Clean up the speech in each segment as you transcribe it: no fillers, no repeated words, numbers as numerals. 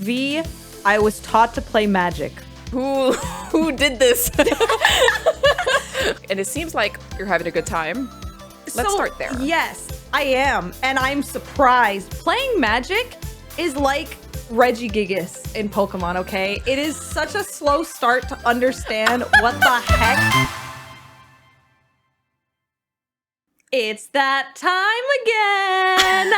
Vee, I was taught to play magic. Who did this? And it seems like you're having a good time. Let's start there. Yes, I am. And I'm surprised. Playing magic is like Regigigas in Pokemon, okay? It is such a slow start to understand what the heck. It's that time again.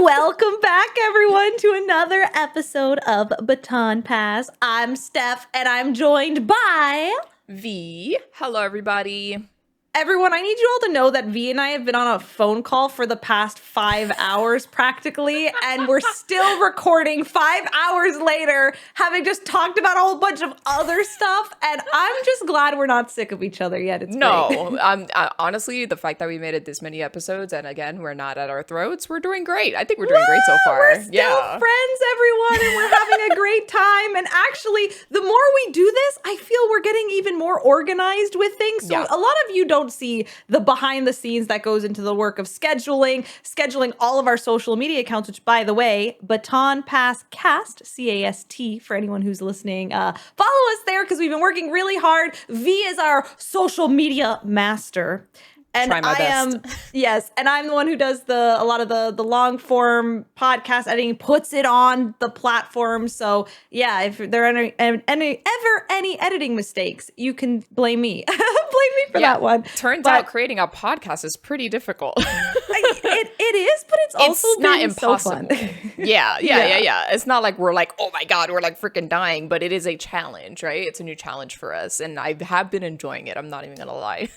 Welcome back, everyone, to another episode of Baton Pass. I'm Steph, and I'm joined by Vee. Hello, everybody. Everyone, I need you all to know that Vee and I have been on a phone call for the past 5 hours practically, and we're still recording 5 hours later, having just talked about a whole bunch of other stuff, and I'm just glad we're not sick of each other yet. It's great. Honestly, the fact that we made it this many episodes, and again, we're not at our throats, we're doing great. I think we're doing great so far. We're still friends, everyone, and we're having a great time, and actually, the more we do this, I feel we're getting even more organized with things, so a lot of you don't see the behind the scenes that goes into the work of scheduling all of our social media accounts, which, by the way, Baton Pass Cast, C-A-S-T, for anyone who's listening, follow us there because we've been working really hard. Vee is our social media master. And try my best. And I'm the one who does a lot of the long form podcast editing, puts it on the platform. So yeah, if there are any editing mistakes, you can blame me. Blame me for that one. Turns out creating a podcast is pretty difficult. It is, but it's also not impossible. So fun. Yeah. It's not like we're like, oh my God, we're like freaking dying, but it is a challenge, right? It's a new challenge for us. And I have been enjoying it. I'm not even going to lie.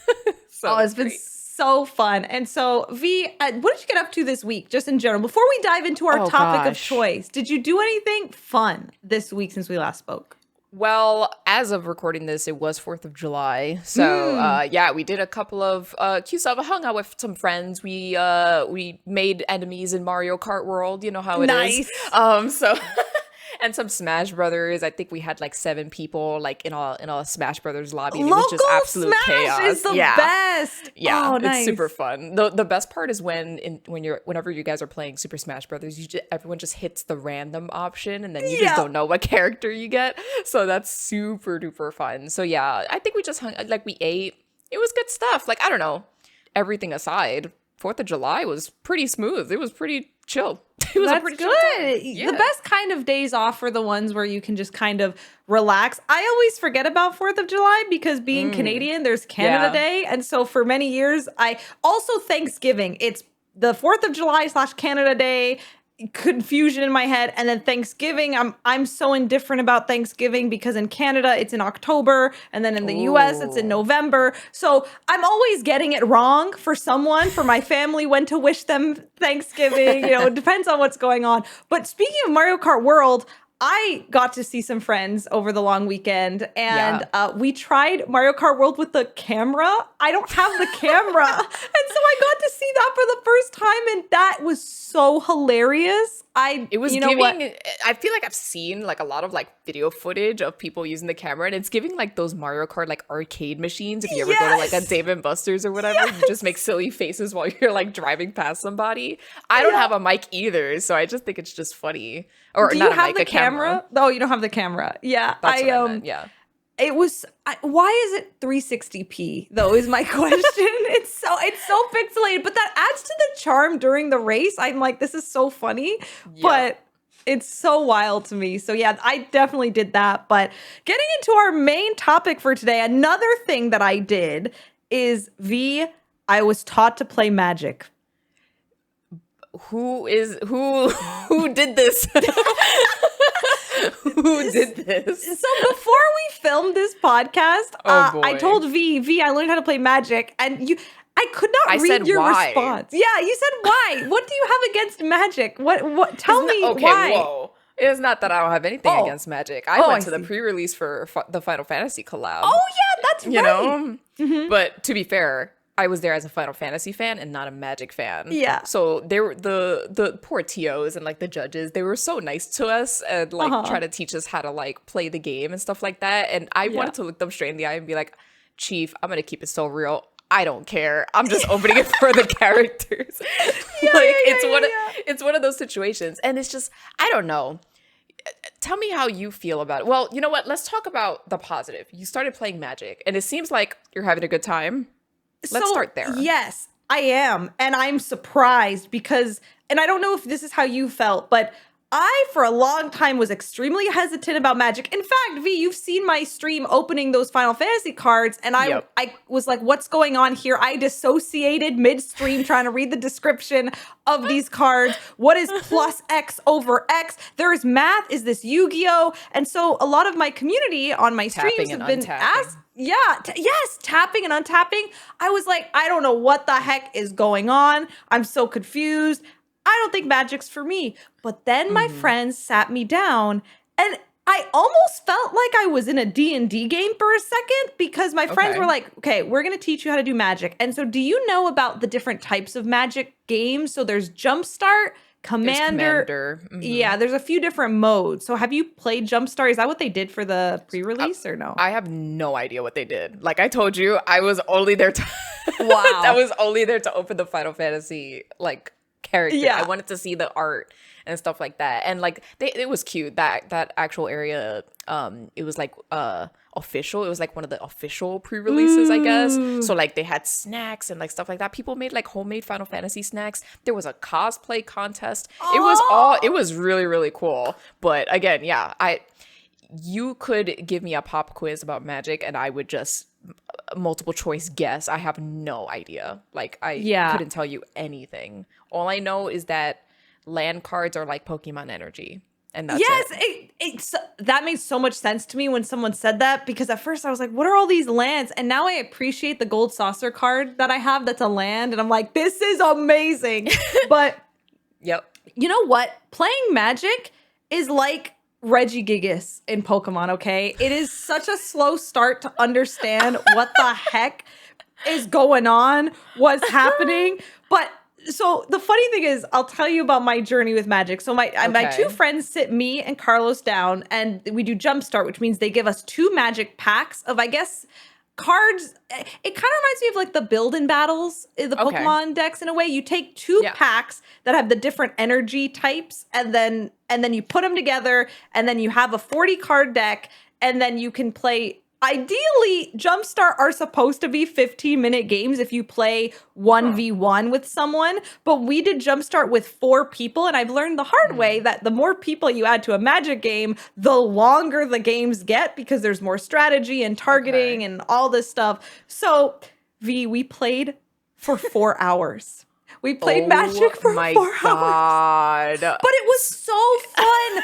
So it's been so fun. And so, Vee, what did you get up to this week, just in general? Before we dive into our topic of choice, did you do anything fun this week since we last spoke? Well, as of recording this, it was 4th of July. So, we did a couple of cute stuff. I hung out with some friends. We made enemies in Mario Kart World. You know how it is. And some Smash Brothers. I think we had like 7 people like in a Smash Brothers lobby. And it was just absolute chaos. Is the best. Yeah, it's super fun. The best part is whenever you guys are playing Super Smash Brothers, everyone just hits the random option and then you just don't know what character you get. So that's super duper fun. So yeah, I think we just we ate. It was good stuff. Like, I don't know, everything aside, 4th of July was pretty smooth. It was pretty chill. It was pretty good. Yeah. The best kind of days off are the ones where you can just kind of relax. I always forget about 4th of July because being Canadian, there's Canada Day. And so for many years, also Thanksgiving. It's the 4th of July / Canada Day. Confusion in my head. And then Thanksgiving, I'm so indifferent about Thanksgiving because in Canada it's in October and then in the US it's in November. So I'm always getting it wrong for my family when to wish them Thanksgiving. It depends on what's going on. But speaking of Mario Kart World, I got to see some friends over the long weekend, and we tried Mario Kart World with the camera. I don't have the camera. And so I got to see that for the first time, and that was so hilarious. I feel like I've seen like a lot of like video footage of people using the camera, and it's giving like those Mario Kart like arcade machines. If you ever go to like a Dave & Buster's or whatever, you just make silly faces while you're like driving past somebody. I don't have a mic either, so I just think it's just funny. Or do not you have a mic, the a camera? Oh, you don't have the camera. Yeah, that's what I meant. Yeah. It was. Why is it 360p though? Is my question. It's so pixelated, but that adds to the charm during the race. I'm like, this is so funny, but it's so wild to me. So yeah, I definitely did that. But getting into our main topic for today, another thing that I did is I was taught to play magic. Who did this? Who did this? So before we filmed this podcast, I told Vee, I learned how to play magic, and I could not read your response. Yeah, you said why? What do you have against magic? What? Tell me why. Whoa. It's not that I don't have anything against magic. I went to the pre-release for the Final Fantasy collab. Oh yeah, that's right. Mm-hmm. But to be fair, I was there as a Final Fantasy fan and not a Magic fan. Yeah. So they were the poor TOs and like the judges, they were so nice to us and like try to teach us how to like play the game and stuff like that. And I wanted to look them straight in the eye and be like, Chief, I'm going to keep it so real. I don't care. I'm just opening it for the characters. It's one of those situations. And it's just, I don't know. tell me how you feel about it. Well, you know what? Let's talk about the positive. You started playing Magic, and it seems like you're having a good time. Let's start there. Yes, I am. And I'm surprised because, and I don't know if this is how you felt, but I, for a long time, was extremely hesitant about Magic. In fact, V, you've seen my stream opening those Final Fantasy cards, and I was like, what's going on here? I dissociated mid-stream trying to read the description of these cards. What is plus X over X? There is math. Is this Yu-Gi-Oh? And so a lot of my community on my streams have been asked, yes, tapping and untapping. I was like, I don't know what the heck is going on. I'm so confused. I don't think Magic's for me. But then my friends sat me down and I almost felt like I was in a D&D game for a second because my friends were like, okay, we're going to teach you how to do Magic. And so do you know about the different types of Magic games? So there's Jumpstart, Commander. Yeah, there's a few different modes. So have you played Jumpstart? Is that what they did for the pre-release or no? I have no idea what they did. Like I told you, I was only there to wow. I was only there to open the Final Fantasy like character. Yeah. I wanted to see the art and stuff like that. And like it was cute. That actual area it was like official. It was like one of the official pre-releases, I guess. So like they had snacks and like stuff like that. People made like homemade Final Fantasy snacks. There was a cosplay contest. It was really, really cool. But again, yeah, you could give me a pop quiz about Magic and I would just multiple choice guess. I have no idea. Like I couldn't tell you anything. All I know is that land cards are like Pokemon energy. And that's it. That made so much sense to me when someone said that because at first I was like, what are all these lands? And now I appreciate the gold saucer card that I have that's a land. And I'm like, this is amazing. But you know what? Playing Magic is like Regigigas in Pokemon, okay? It is such a slow start to understand what the heck is going on, what's happening. But so the funny thing is, I'll tell you about my journey with Magic. So my two friends sit me and Carlos down and we do Jumpstart, which means they give us 2 Magic packs of, I guess, cards. It kind of reminds me of like the build-in battles, the Pokemon decks in a way. You take 2 packs that have the different energy types and then you put them together and then you have a 40 card deck and then you can play. Ideally, Jumpstart are supposed to be 15-minute games if you play 1v1 with someone, but we did Jumpstart with 4 people, and I've learned the hard way that the more people you add to a Magic game, the longer the games get because there's more strategy and targeting and all this stuff. So, V, we played for 4 hours. We played Magic for 4 hours. But it was so fun.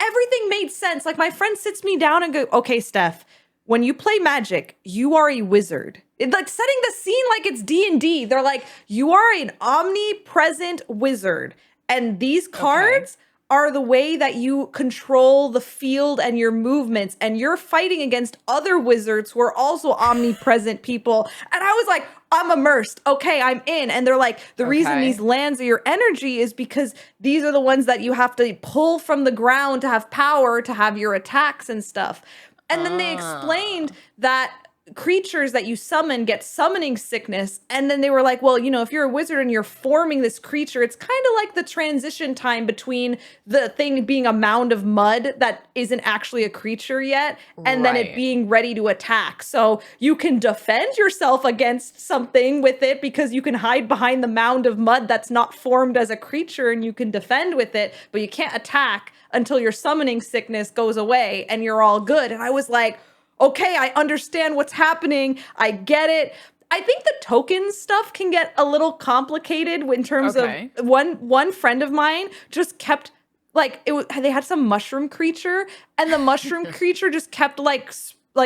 Everything made sense. Like my friend sits me down and go, okay, Steph, when you play Magic, you are a wizard. It's like setting the scene like it's D&D. They're like, you are an omnipresent wizard. And these cards are the way that you control the field and your movements. And you're fighting against other wizards who are also omnipresent people. And I was like, I'm immersed. Okay, I'm in. And they're like, the reason these lands are your energy is because these are the ones that you have to pull from the ground to have power, to have your attacks and stuff. And then they explained that creatures that you summon get summoning sickness. And then they were like, well, you know, if you're a wizard and you're forming this creature, it's kind of like the transition time between the thing being a mound of mud that isn't actually a creature yet, and then it being ready to attack. So you can defend yourself against something with it because you can hide behind the mound of mud that's not formed as a creature and you can defend with it, but you can't attack until your summoning sickness goes away and you're all good. And I was like, okay, I understand what's happening. I get it. I think the token stuff can get a little complicated in terms of one friend of mine just kept they had some mushroom creature and the mushroom creature just kept like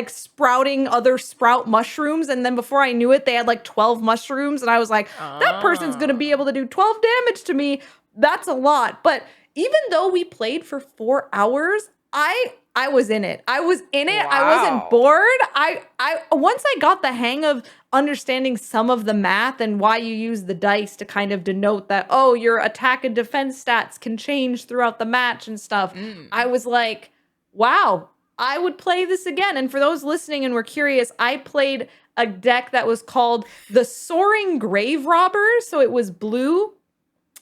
sprouting other sprout mushrooms. And then before I knew it, they had like 12 mushrooms. And I was like, that person's going to be able to do 12 damage to me. That's a lot. But even though we played for 4 hours, I was in it. I was in it. Wow. I wasn't bored. I once I got the hang of understanding some of the math and why you use the dice to kind of denote that, oh, your attack and defense stats can change throughout the match and stuff. I was like, wow, I would play this again. And for those listening and were curious, I played a deck that was called the Soaring Grave Robbers. So it was blue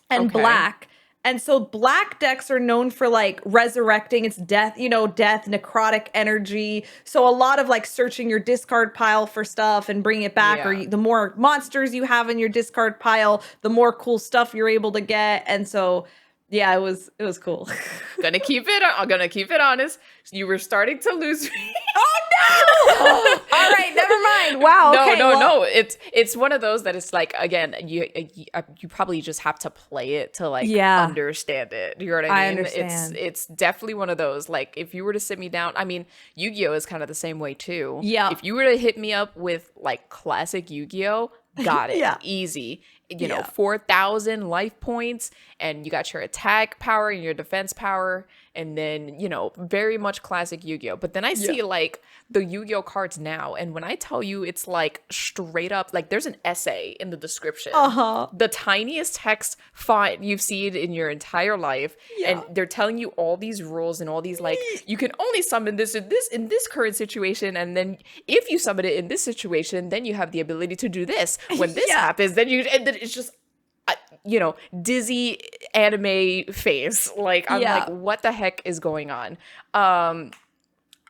and black. And so black decks are known for like resurrecting. It's death, death, necrotic energy. So a lot of like searching your discard pile for stuff and bringing it back. Or the more monsters you have in your discard pile, the more cool stuff you're able to get. And so yeah, it was cool. I'm gonna keep it honest. You were starting to lose me. Oh no! All right, never mind. Wow. No. It's one of those that it's like, again, you probably just have to play it to like understand it. You know what I mean? Understand. It's definitely one of those, like, if you were to sit me down, I mean, Yu-Gi-Oh is kind of the same way too. Yeah. If you were to hit me up with like classic Yu-Gi-Oh, got it. Easy. 4,000 life points, and you got your attack power and your defense power, and then very much classic Yu-Gi-Oh. But then I see like the Yu-Gi-Oh cards now, and when I tell you, it's like straight up, like there's an essay in the description, the tiniest text font you've seen in your entire life, and they're telling you all these rules and all these, like, you can only summon this in this current situation, and then if you summon it in this situation, then you have the ability to do this. When this happens, then it's just dizzy anime face. Like, I'm like, what the heck is going on?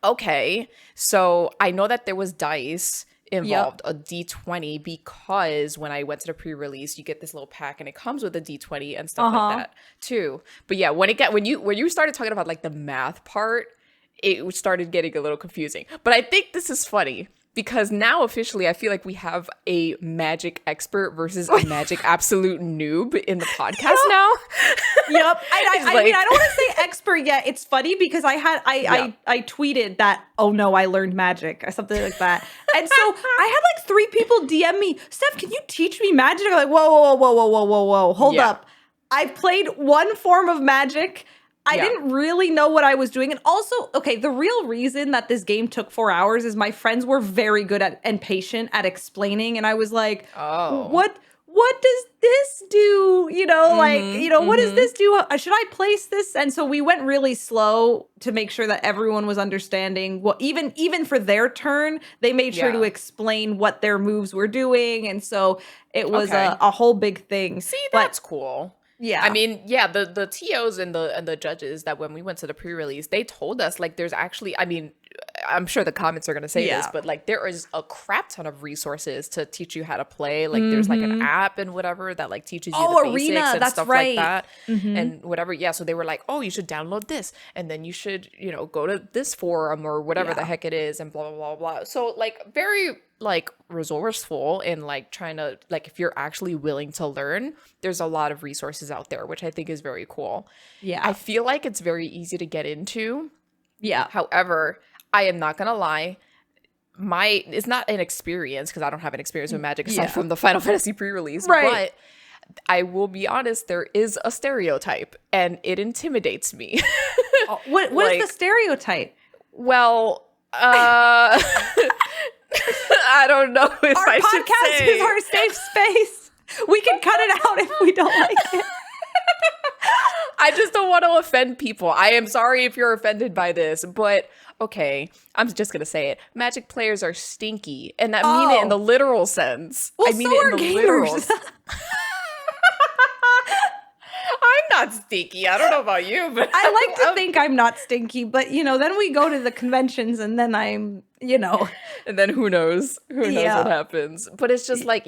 Okay, so I know that there was dice involved, a D20, because when I went to the pre-release, you get this little pack and it comes with a D20 and stuff like that too. But yeah, when you started talking about like the math part, it started getting a little confusing. But I think this is funny, because now officially I feel like we have a magic expert versus a magic absolute noob in the podcast now. Yep. I mean, I don't want to say expert yet. It's funny because I tweeted that, oh no, I learned magic or something like that. And so I had like 3 people DM me, Steph, can you teach me magic? I'm like, whoa, hold up. I've played one form of magic. I didn't really know what I was doing. And also, okay, the real reason that this game took 4 hours is my friends were very good at and patient at explaining. And I was like, what does this do? What does this do? Should I place this? And so we went really slow to make sure that everyone was understanding. Well, even for their turn, they made sure to explain what their moves were doing. And so it was a whole big thing. See, that's cool. Yeah. I mean, the TOs and the judges that when we went to the pre-release, they told us like there's actually, I mean, I'm sure the comments are going to say this, but like there is a crap ton of resources to teach you how to play. Like there's like an app and whatever that like teaches you the basics Arena, and that's stuff right. like that and whatever. Yeah. So they were like, oh, you should download this and then you should, go to this forum or whatever the heck it is and blah, blah, blah, blah. So like very like resourceful in like trying to, like, if you're actually willing to learn, there's a lot of resources out there, which I think is very cool. Yeah. I feel like it's very easy to get into. Yeah. However, I am not gonna lie, it's not an experience because I don't have an experience with magic aside from the Final Fantasy pre-release, but I will be honest, there is a stereotype and it intimidates me. What like, is the stereotype? Well, I don't know if our I should podcast say. Is our safe space. We can cut it out if we don't like it. I just don't want to offend people. I am sorry if you're offended by this, but okay, I'm just going to say it. Magic players are stinky, and I mean it in the literal sense. Well, I mean so it in are the gamers. literal sense. I'm not stinky. I don't know about you, but I like to think I'm not stinky, but then we go to the conventions and then I'm, and then who knows? Who knows what happens? But it's just like,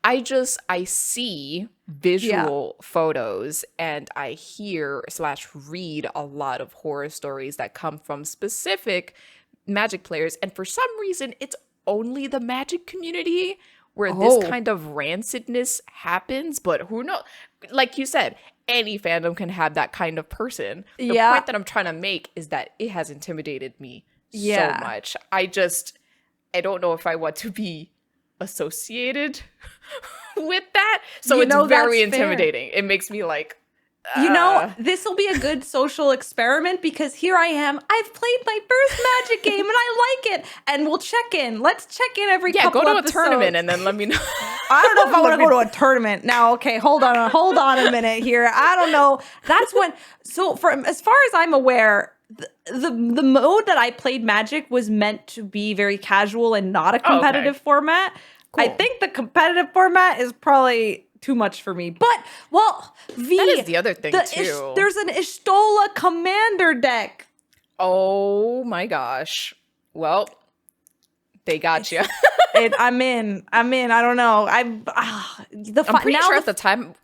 I see visual photos and I hear / read a lot of horror stories that come from specific Magic players. And for some reason, it's only the Magic community where this kind of rancidness happens. But who knows? Like you said, any fandom can have that kind of person. The point that I'm trying to make is that it has intimidated me so much. I don't know if I want to be associated with that. So it's very intimidating. Fair. It makes me like, this will be a good social experiment because here I am. I've played my first Magic game and I like it. And we'll check in. Let's check in every couple go to episodes. A tournament and then let me know. I don't know if I want to go to a tournament now. Okay, hold on a minute here. I don't know. That's when. So as far as I'm aware, the mode that I played Magic was meant to be very casual and not a competitive format. Cool. I think the competitive format is probably too much for me. But, well, V. That is the other thing, too. There's an Ishtola Commander deck. Oh, my gosh. Well, they got you. I'm in. I don't know. I'm pretty sure at the time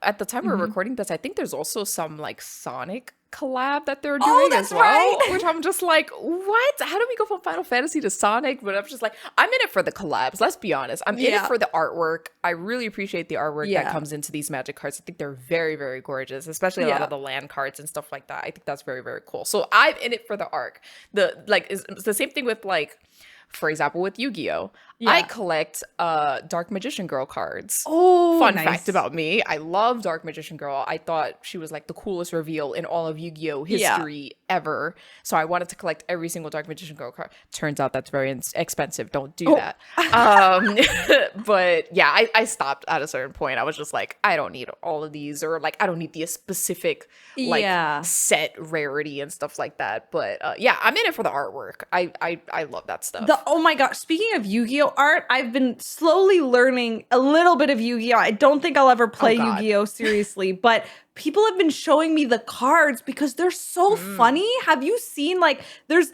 we're recording this, I think there's also some like Sonic collab that they're doing as well. Right. Which I'm just like, what? How do we go from Final Fantasy to Sonic? But I'm just like, I'm in it for the collabs. Let's be honest. I'm in it for the artwork. I really appreciate the artwork that comes into these Magic cards. I think they're very, very gorgeous, especially a lot of the land cards and stuff like that. I think that's very, very cool. So I'm in it for the arc. It's the same thing with like, for example, with Yu-Gi-Oh! I collect Dark Magician Girl cards. Oh, Fun fact about me. I love Dark Magician Girl. I thought she was like the coolest reveal in all of Yu-Gi-Oh! History ever. So I wanted to collect every single Dark Magician Girl card. Turns out that's very expensive. Don't do that. But yeah, I stopped at a certain point. I was just like, I don't need all of these, or like I don't need the specific like set rarity and stuff like that. But yeah, I'm in it for the artwork. I love that stuff. Oh my gosh, speaking of Yu-Gi-Oh! Art, I've been slowly learning a little bit of Yu-Gi-Oh! I don't think I'll ever play Yu-Gi-Oh! Seriously, but people have been showing me the cards because they're so funny. Have you seen, like, there's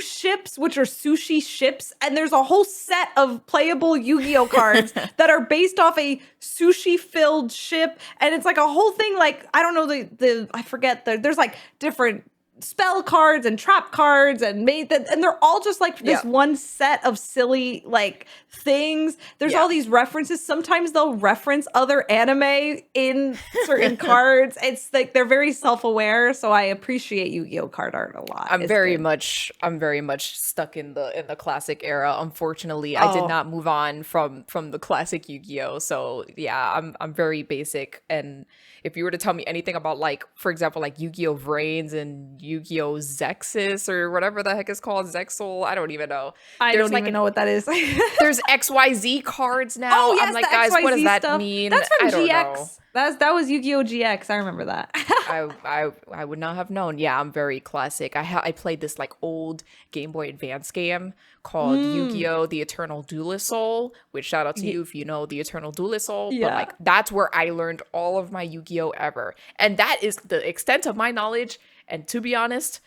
ships, which are sushi ships, and there's a whole set of playable Yu-Gi-Oh! Cards that are based off a sushi-filled ship, and it's like a whole thing, like, I don't know, I forget, there's like different spell cards and trap cards and they're all just like this one set of silly like things. There's all these references. Sometimes they'll reference other anime in certain cards. It's like they're very self-aware, so I appreciate Yu-Gi-Oh! Card art a lot. I'm very much stuck in the classic era. Unfortunately, I did not move on from the classic Yu-Gi-Oh! So yeah, I'm very basic. And if you were to tell me anything about, like, for example, like Yu-Gi-Oh! Vrains and Yu-Gi-Oh! Zexus or whatever the heck is called, Zexal, I don't even know. I don't even know what that is. There's XYZ cards now. Oh, yes, I'm like, the guys, XYZ what does that stuff. mean? That's from I don't GX. know. That was Yu-Gi-Oh! GX. I remember that. I would not have known. Yeah, I'm very classic. I played this like old Game Boy Advance game called Yu-Gi-Oh! The Eternal Duelist Soul, which shout out to you if you know the Eternal Duelist Soul. Yeah. But like that's where I learned all of my Yu-Gi-Oh! Ever. And that is the extent of my knowledge. And to be honest,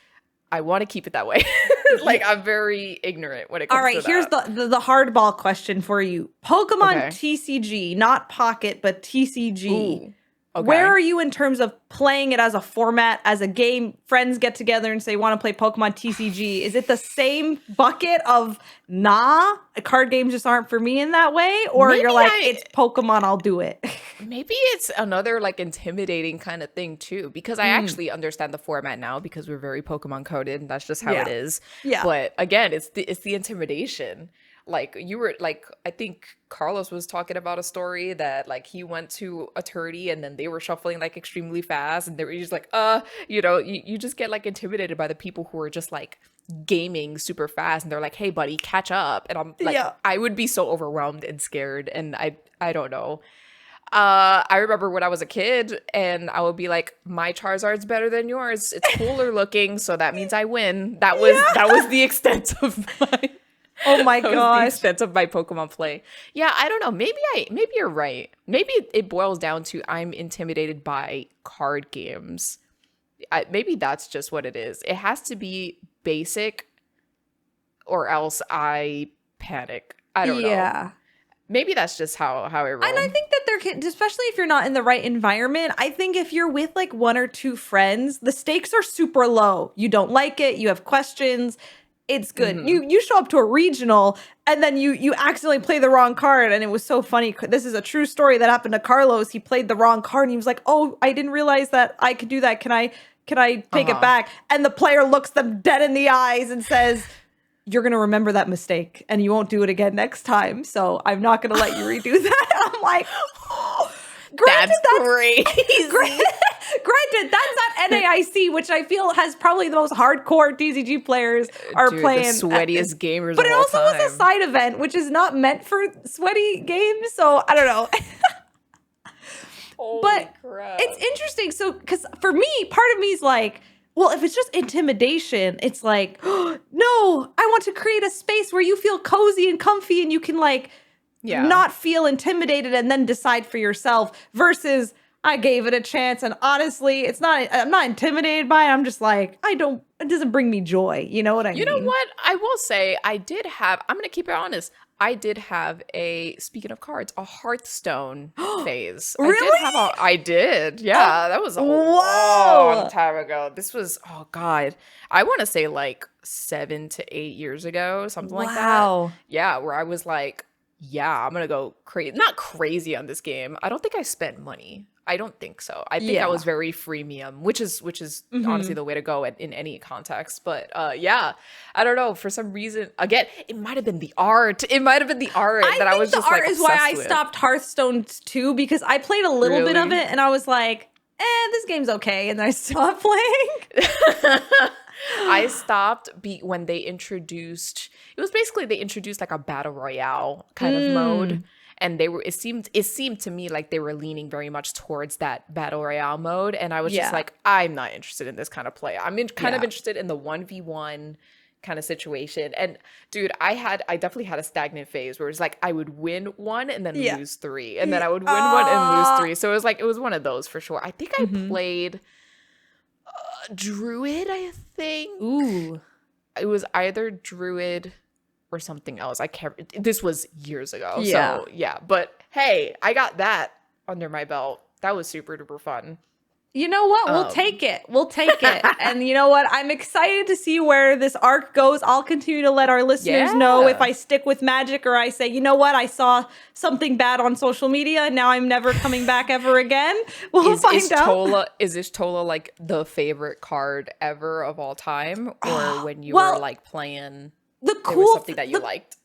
I want to keep it that way. Like, I'm very ignorant when it comes to that. All right, here's the hardball question for you. Pokemon TCG, not Pocket, but TCG. Ooh, okay. Where are you in terms of playing it as a format, as a game? Friends get together and say, want to play Pokemon TCG. Is it the same bucket of, card games just aren't for me in that way? Or maybe you're like, it's Pokemon, I'll do it. Maybe it's another like intimidating kind of thing too, because I actually understand the format now because we're very Pokemon coded and that's just how it is. Yeah. But again, it's the intimidation. Like you were like, I think Carlos was talking about a story that like he went to a tourney and then they were shuffling like extremely fast and they were just like, you just get like intimidated by the people who are just like gaming super fast and they're like, hey buddy, catch up. And I'm like, I would be so overwhelmed and scared. And I don't know. I remember when I was a kid and I would be like, my Charizard's better than yours. It's cooler looking. So that means I win. That was the extent of my... Oh my gosh. The extent of my Pokemon play. Yeah, I don't know. Maybe you're right. Maybe it boils down to I'm intimidated by card games. Maybe that's just what it is. It has to be basic or else I panic. I don't know. Maybe that's just how I roll. And I think that there can, especially if you're not in the right environment, I think if you're with like one or two friends, the stakes are super low. You don't like it. You have questions. It's good. Mm-hmm. You show up to a regional and then you accidentally play the wrong card. And it was so funny. This is a true story that happened to Carlos. He played the wrong card and he was like, oh, I didn't realize that I could do that. Can I take it back? And the player looks them dead in the eyes and says, you're going to remember that mistake and you won't do it again next time. So I'm not going to let you redo that. I'm like, that's crazy. Granted, that's at NAIC, which I feel has probably the most hardcore TCG players are playing. The sweatiest gamers but of it all also time. was a side event, which is not meant for sweaty games. So I don't know. But crap. It's interesting. So, because for me, part of me is like, well, if it's just intimidation, it's like, oh, no, I want to create a space where you feel cozy and comfy and you can like not feel intimidated and then decide for yourself versus I gave it a chance and honestly, I'm not intimidated by it. I'm just like, it doesn't bring me joy. You know what I mean? You know what? I will say I'm going to keep it honest. I did have speaking of cards, a Hearthstone phase. Really? I did. Yeah, that was a long time ago. This was, oh God, I want to say like 7 to 8 years ago, something like that. Yeah, where I was like, yeah, I'm going to go crazy. Not crazy on this game. I don't think I spent money. I don't think so. I think I was very freemium, which is honestly the way to go in any context. But yeah, I don't know. For some reason, again, it might have been the art. I was just like, the art is why I stopped Hearthstone too, because I played a little bit of it and I was like, this game's okay, and I stopped playing. I stopped when they introduced. It was basically they introduced like a battle royale kind of mode. And it seemed to me like they were leaning very much towards that battle royale mode. And I was just like, I'm not interested in this kind of play. I'm kind of interested in the 1v1 kind of situation. And dude, I definitely had a stagnant phase where it's like I would win one and then lose 3. And then I would win one and lose 3. So it was one of those for sure. I think I played Druid, I think. Ooh. It was either Druid or something else. I can't. This was years ago. Yeah. So yeah. But hey, I got that under my belt. That was super duper fun. You know what? We'll take it. And you know what? I'm excited to see where this arc goes. I'll continue to let our listeners know if I stick with Magic or I say, you know what? I saw something bad on social media and now I'm never coming back ever again. We'll find out. Is Ishtola like the favorite card ever of all time? Or when you were like playing... something that you liked.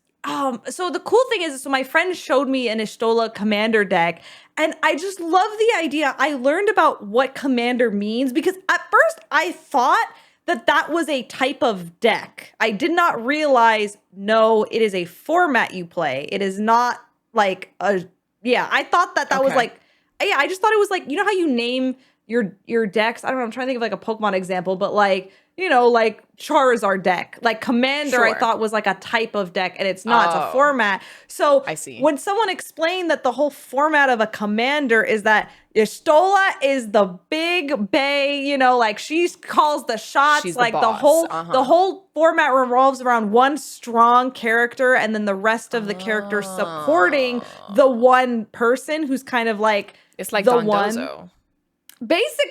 So the cool thing is, my friend showed me an Ishtola commander deck, and I just love the idea. I learned about what commander means because at first I thought that was a type of deck. I did not realize, no, it is a format you play. It is not like I thought that was like, I just thought it was like, you know how you name your decks? I don't know, I'm trying to think of like a Pokemon example, but like, you know, like Charizard deck, like Commander, I thought was like a type of deck, and it's not. It's a format. So I see. When someone explained that the whole format of a Commander is that Ishtola is the big bae, you know, like she calls the shots. She's like the whole format revolves around one strong character, and then the rest of the characters supporting the one person who's kind of like it's like the Dondozo. One.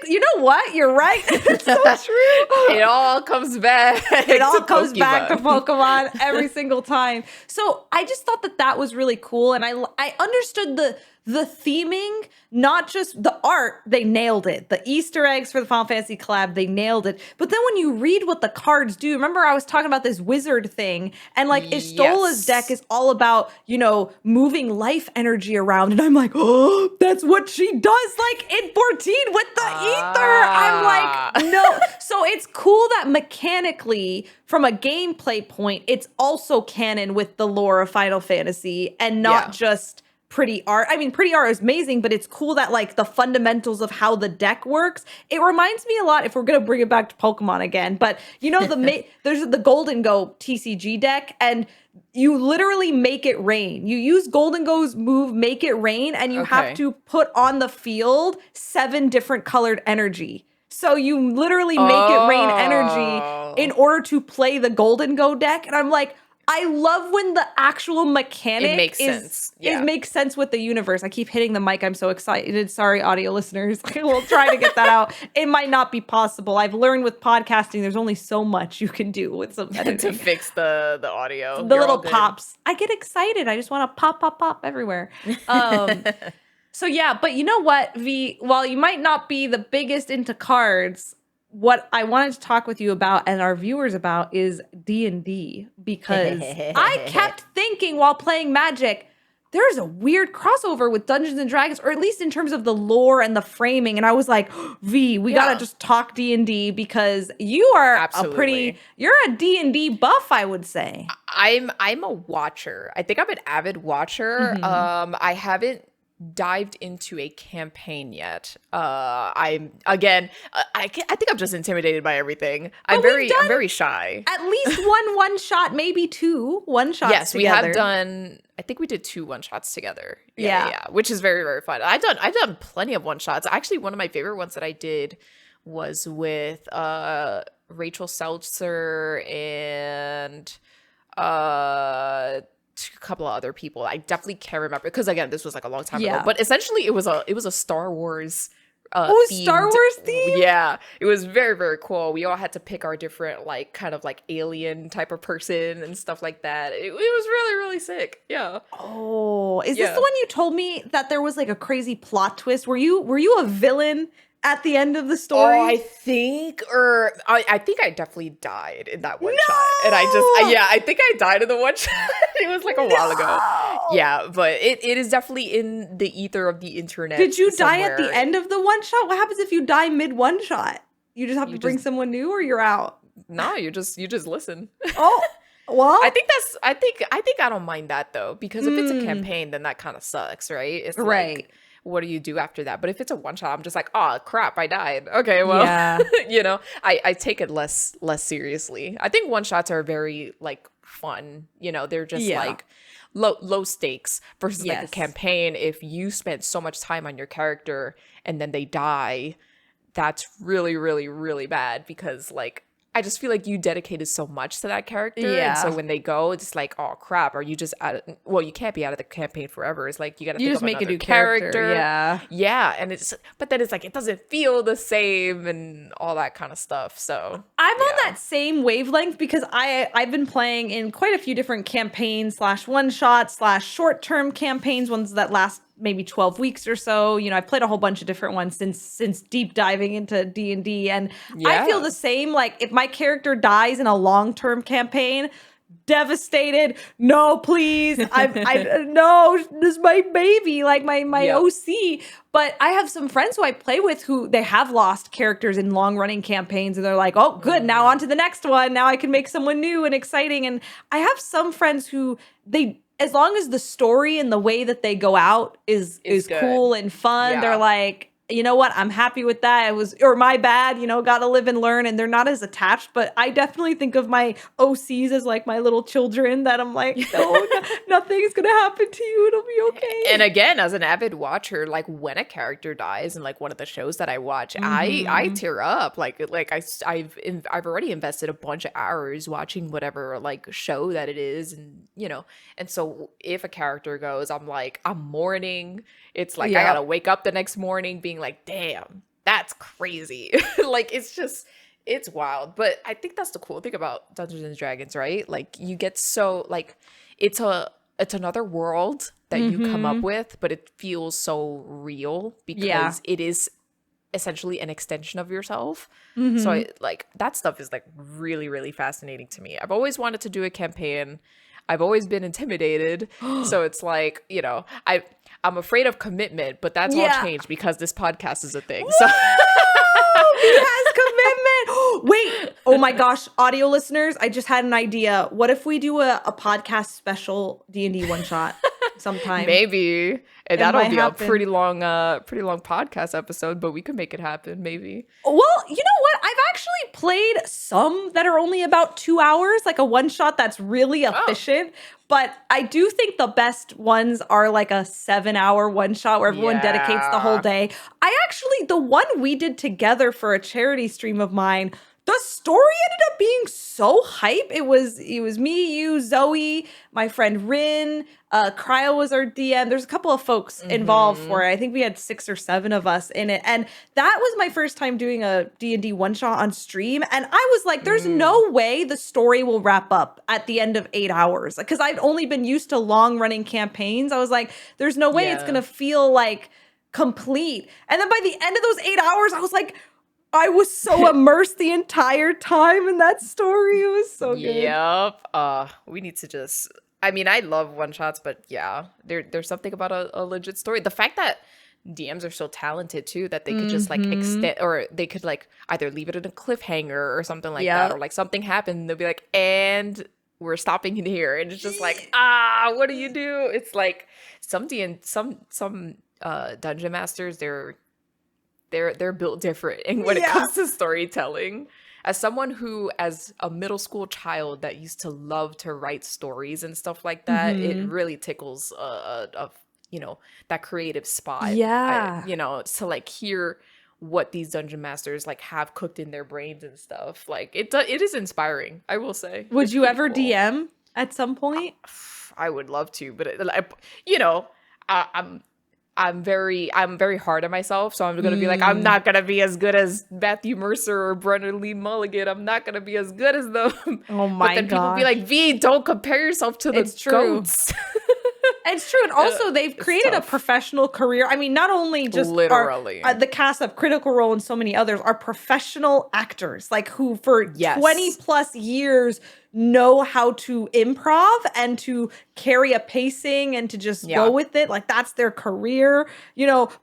You know what? You're right. It's so true. It all comes back. It all comes back to Pokemon every single time. So I just thought that was really cool, and I understood the theming, not just the art. They nailed it. The Easter eggs for the Final Fantasy collab, they nailed it. But then when you read what the cards do, remember I was talking about this wizard thing, and like Ishtola's deck is all about, you know, moving life energy around, and I'm like, oh, that's what she does, like in 14 with the ether. I'm like, no. So it's cool that mechanically, from a gameplay point, it's also canon with the lore of Final Fantasy and not just pretty art. I mean, pretty art is amazing, but it's cool that like the fundamentals of how the deck works. It reminds me a lot, if we're going to bring it back to Pokemon again, but you know, there's the Golden Go TCG deck, and you literally make it rain. You use Golden Go's move, make it rain, and you have to put on the field 7 different colored energy. So you literally make it rain energy in order to play the Golden Go deck. And I'm like, I love when the actual mechanic makes sense with the universe. I keep hitting the mic. I'm so excited. Sorry, audio listeners. We'll try to get that out. It might not be possible. I've learned with podcasting, there's only so much you can do with some editing. To fix the audio. The little pops. I get excited. I just want to pop everywhere. So yeah, but you know what, Vee? While you might not be the biggest into cards, what I wanted to talk with you about and our viewers about is D&D, because I kept thinking while playing Magic, there's a weird crossover with Dungeons and Dragons, or at least in terms of the lore and the framing. And I was like, Vee, we gotta just talk D&D, because you are you're a D&D buff, I would say. I'm a watcher. I think I'm an avid watcher. I haven't dived into a campaign yet. I'm again, I think I'm just intimidated by everything. I'm very shy. At least one shot, maybe two one shots. Yes, together. we have done. I think we did 2 1-shots together. Yeah, which is very, very fun. I've done plenty of 1-shots. Actually, one of my favorite ones that I did was with Rachel Seltzer and a couple of other people. I definitely can't remember because again, this was like a long time ago. But essentially, it was a Star Wars. Star Wars theme? Yeah, it was very, very cool. We all had to pick our different like kind of like alien type of person and stuff like that. It was really, really sick. Yeah. Oh, is this the one you told me that there was like a crazy plot twist? Were you a villain at the end of the story? Oh, I think I definitely died in that one shot. And I think I died in the one shot. It was like a while ago. Yeah, but it is definitely in the ether of the internet. Did you die at the end of the one shot? What happens if you die mid one shot? You just have to bring someone new or you're out? No, you just listen. Oh, well. I think I don't mind that though, because if it's a campaign, then that kind of sucks, right? It's right. Like, what do you do after that? But if it's a one shot, I'm just like, oh crap, I died. Okay, well, I take it less seriously. I think one shots are very like fun. They're just like low stakes versus like a campaign. If you spend so much time on your character and then they die, that's really, really, really bad because like I just feel like you dedicated so much to that character. Yeah. And so when they go, it's like, oh crap, are you just you can't be out of the campaign forever. It's like you gotta think of make a new character. Yeah. Yeah. And but then it's like it doesn't feel the same and all that kind of stuff. So I'm on that same wavelength because I've been playing in quite a few different campaigns / one shot / short-term campaigns, ones that last maybe 12 weeks or so. I've played a whole bunch of different ones since deep diving into D&D, and I feel the same. Like if my character dies in a long-term campaign, devastated. No, please. No, this is my baby, like my OC. But I have some friends who I play with who they have lost characters in long-running campaigns, and they're like, oh, good, now on to the next one. Now I can make someone new and exciting. And I have some friends who as long as the story and the way that they go out is cool and fun, they're like, you know what? I'm happy with that. Or my bad, gotta live and learn. And they're not as attached. But I definitely think of my OCs as like my little children that I'm like, no, nothing's gonna happen to you. It'll be okay. And again, as an avid watcher, like when a character dies in like one of the shows that I watch, I tear up. Like I've already invested a bunch of hours watching whatever like show that it is, and and so if a character goes, I'm mourning. It's like I gotta wake up the next morning being like, damn, that's crazy. Like it's wild. But I think that's the cool thing about Dungeons and Dragons, right? Like you get so like it's another world that you come up with, but it feels so real because it is essentially an extension of yourself. So that stuff is like really, really fascinating to me. I've always wanted to do a campaign. I've always been intimidated. So it's like, I'm afraid of commitment, but that's all changed because this podcast is a thing. So he has commitment. Wait. Oh my gosh. Audio listeners, I just had an idea. What if we do a podcast special D&D one shot sometime? Maybe. And that'll be a pretty long podcast episode, but we could make it happen, maybe. Well, you know what? I've actually played some that are only about 2 hours, like a one shot that's really efficient. But I do think the best ones are like a 7-hour one shot where everyone dedicates the whole day. The one we did together for a charity stream of mine, the story ended up being so hype. It was me, you, Zoe, my friend Rin, Cryo was our DM. There's a couple of folks involved for it. I think we had 6 or 7 of us in it. And that was my first time doing a D&D one shot on stream. And I was like, there's no way the story will wrap up at the end of 8 hours. Because I'd only been used to long running campaigns. I was like, there's no way it's going to feel like complete. And then by the end of those 8 hours, I was like, I was so immersed the entire time in that story. It was so good. Yep. We need to just... I mean, I love one-shots, but there's something about a legit story. The fact that DMs are so talented, too, that they could just, like, extend... Or they could, like, either leave it in a cliffhanger or something like that. Or, like, something happened, and they'll be like, and we're stopping it here. And it's just like, what do you do? It's like some dungeon masters, they're built different in when it comes to storytelling. As someone who, as a middle school child that used to love to write stories and stuff like that, it really tickles that creative spot. Yeah. To like hear what these dungeon masters like have cooked in their brains and stuff. Like it is inspiring, I will say. Would you ever DM at some point? I would love to, but I'm very hard on myself, so I'm gonna be like, I'm not gonna be as good as Matthew Mercer or Brennan Lee Mulligan. I'm not gonna be as good as them. Oh my god! But then people be like, Vee, don't compare yourself to the goats. It's true, and also they've created a professional career. I mean, not only just literally the cast of Critical Role and so many others are professional actors, like who for 20 plus years know how to improv and to carry a pacing and to just go with it. Like that's their career,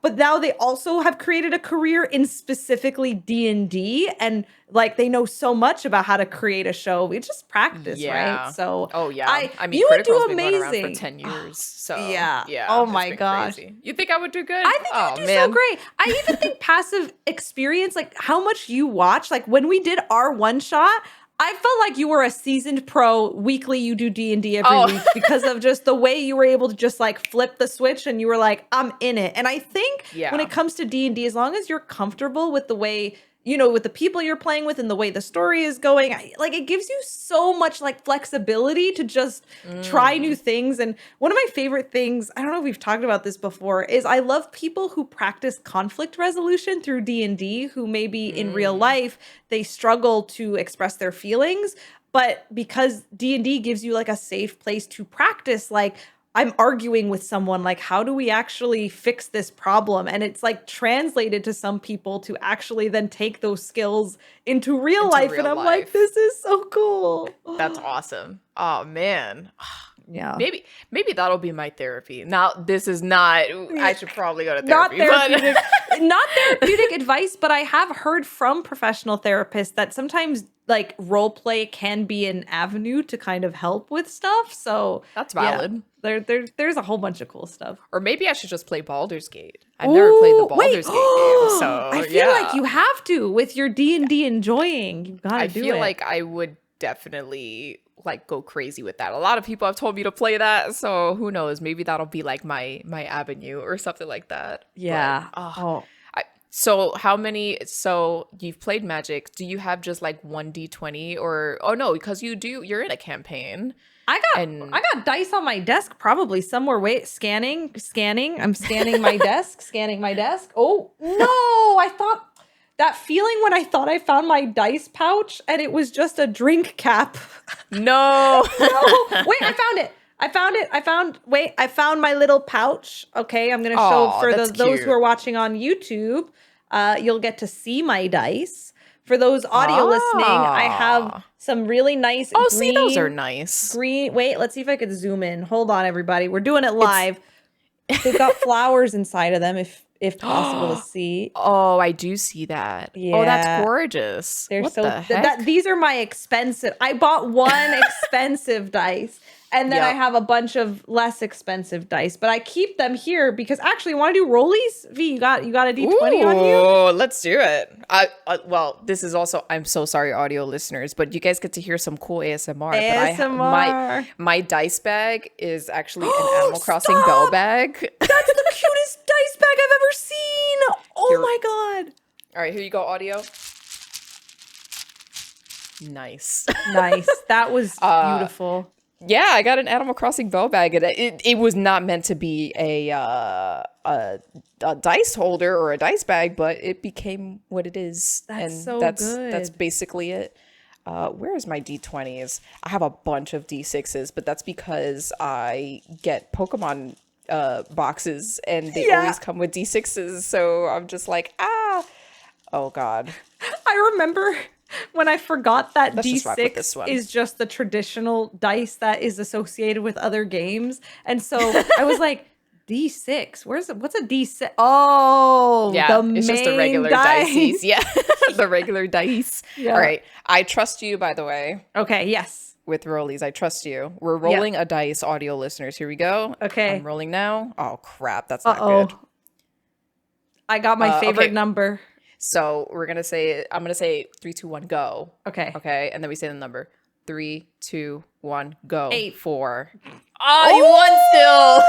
but now they also have created a career in specifically D&D, and like they know so much about how to create a show. We just practice, right? So I mean, you would do been amazing going around for 10 years. So yeah. Oh my gosh. Crazy. You think I would do good? I think you would do so great. I even think passive experience, like how much you watch, like when we did our one shot, I felt like you were a seasoned pro. Weekly, you do D&D every week because of just the way you were able to just like flip the switch and you were like, I'm in it. And I think when it comes to D&D, as long as you're comfortable with the way, with the people you're playing with and the way the story is going, like it gives you so much like flexibility to just try new things. And one of my favorite things, I don't know if we've talked about this before, is I love people who practice conflict resolution through D&D, who maybe in real life, they struggle to express their feelings. But because D&D gives you like a safe place to practice, like I'm arguing with someone, like, how do we actually fix this problem? And it's like translated to some people to actually then take those skills into real life. And I'm like, this is so cool. That's awesome. Oh, man. Yeah. Maybe that'll be my therapy. Now, this is not, I should probably go to therapy. Not therapeutic advice, but I have heard from professional therapists that sometimes like role play can be an avenue to kind of help with stuff. So that's valid. Yeah, there's a whole bunch of cool stuff. Or maybe I should just play Baldur's Gate. I've never played the Baldur's Gate game, so I feel like you have to with your D&D enjoying. You've got to do it. I feel like I would definitely like go crazy with that. A lot of people have told me to play that, so who knows? Maybe that'll be like my avenue or something like that. Yeah. But, so you've played Magic. Do you have just like 1d20 or no, because you're in a campaign. I got dice on my desk probably somewhere. Wait, scanning. I'm scanning my desk, scanning my desk. Oh, no. I thought that feeling when I thought I found my dice pouch and it was just a drink cap. No. No. Wait, I found my little pouch. Okay, I'm going to show for those who are watching on YouTube. You'll get to see my dice. For those audio listening, I have some really nice green. See, those are nice. Green. Wait, let's see if I could zoom in. Hold on, everybody. We're doing it live. They've got flowers inside of them, if possible to see. Oh, I do see that. Yeah. Oh, that's gorgeous. They're what so the heck? These are my expensive. I bought one expensive dice. And then I have a bunch of less expensive dice, but I keep them here because actually, want to do rollies? Vee, you got a D20 on you? Oh, let's do it. Well, this is also. I'm so sorry, audio listeners, but you guys get to hear some cool ASMR. ASMR. But my dice bag is actually an Animal Crossing bell bag. That's the cutest dice bag I've ever seen. Oh my god! All right, here you go, audio. Nice. That was beautiful. Yeah, I got an Animal Crossing bell bag, and it was not meant to be a dice holder or a dice bag, but it became what it is. That's good. That's basically it. Where is my D20s? I have a bunch of D6s, but that's because I get Pokemon boxes, and they always come with D6s, so I'm just like, oh god. I remember when I forgot that D6 is just the traditional dice that is associated with other games. And so I was like, D6, what's a D6? Oh, yeah, it's just the regular dice. Yeah, the regular dice. Yeah. All right. I trust you, by the way. Okay, yes. With rollies, I trust you. We're rolling a dice, audio listeners. Here we go. Okay. I'm rolling now. Oh, crap. That's not good. I got my favorite okay. number. So I'm gonna say 3, 2, 1, go. Okay. Okay, and then we say the number. 3, 2, 1, go. 8. 4. Oh, you won still.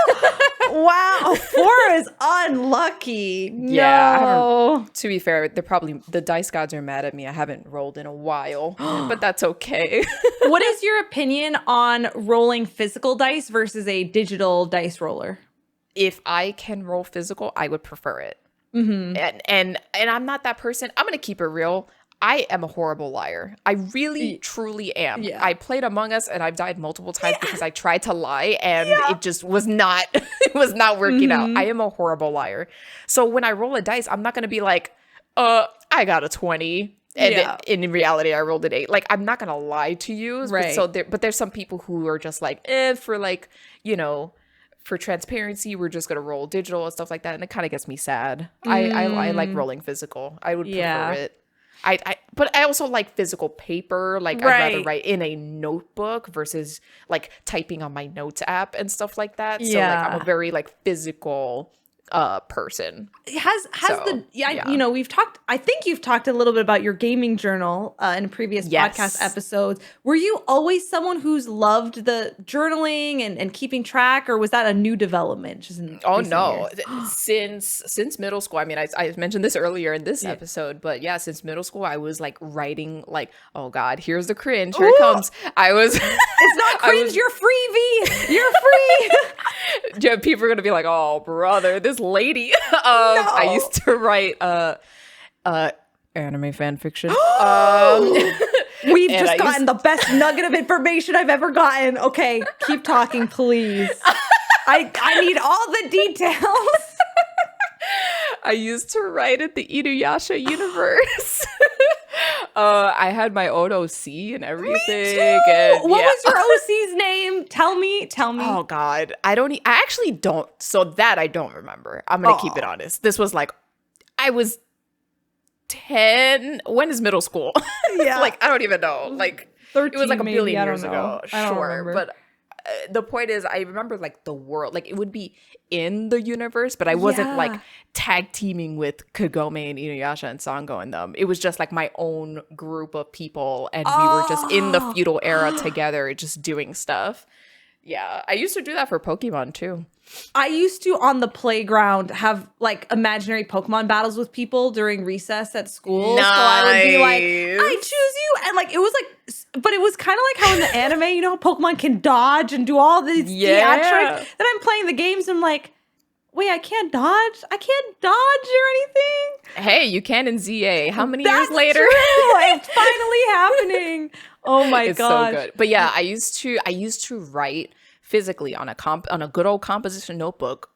Wow, 4 is unlucky. Yeah, No. to be fair, the dice gods are mad at me. I haven't rolled in a while, but that's okay. What is your opinion on rolling physical dice versus a digital dice roller? If I can roll physical, I would prefer it. And I'm not that person. I'm gonna keep it real. I am a horrible liar. I really, truly am. Yeah. I played Among Us and I've died multiple times because I tried to lie and it just was not, it was not working out. I am a horrible liar. So when I roll a dice, I'm not going to be like, I got a 20. And in reality, I rolled an 8. Like, I'm not going to lie to you. Right. But there's some people who are just like, for like, for transparency, we're just gonna roll digital and stuff like that, and it kind of gets me sad. I like rolling physical. I would prefer it. But I also like physical paper. Like, I'd rather write in a notebook versus like typing on my notes app and stuff like that. So like, I'm a very like physical person. We've talked, I think you've talked a little bit about your gaming journal in previous podcast episodes. Were you always someone who's loved the journaling and keeping track, or was that a new development just in since middle school? I mean, I mentioned this earlier in this episode, but yeah, since middle school I was like writing like, oh god, here's the cringe, here it comes. It's not cringe, you're free, V, you're free. Yeah, people are gonna be like, oh brother, this lady. I used to write anime fan fiction. We've just gotten the best nugget of information I've ever gotten. Okay, keep talking, please. I need all the details. I used to write at the Inuyasha universe. I had my own OC and everything. Me too. And, what was your OC's name? Tell me. Oh God, I actually don't. So that I don't remember. I'm gonna keep it honest. This was like, I was 10. When is middle school? Yeah, like I don't even know. Like 13, it was like a billion maybe, years ago. Sure, but the point is, I remember like the world, like it would be in the universe, but I wasn't like tag teaming with Kagome and Inuyasha and Sango and them. It was just like my own group of people, and we were just in the feudal era together, just doing stuff. Yeah, I used to do that for Pokemon too. I used to, on the playground, have like imaginary Pokemon battles with people during recess at school. Nice. So I would be like, I choose you. And like, it was like, but it was kind of like how in the anime, you know, Pokemon can dodge and do all these theatrics. Then I'm playing the games and I'm like, wait, I can't dodge? I can't dodge or anything? Hey, you can in ZA. How many years later? True. It's finally happening. Oh my god. It's so good. But yeah, I used to write physically on a good old composition notebook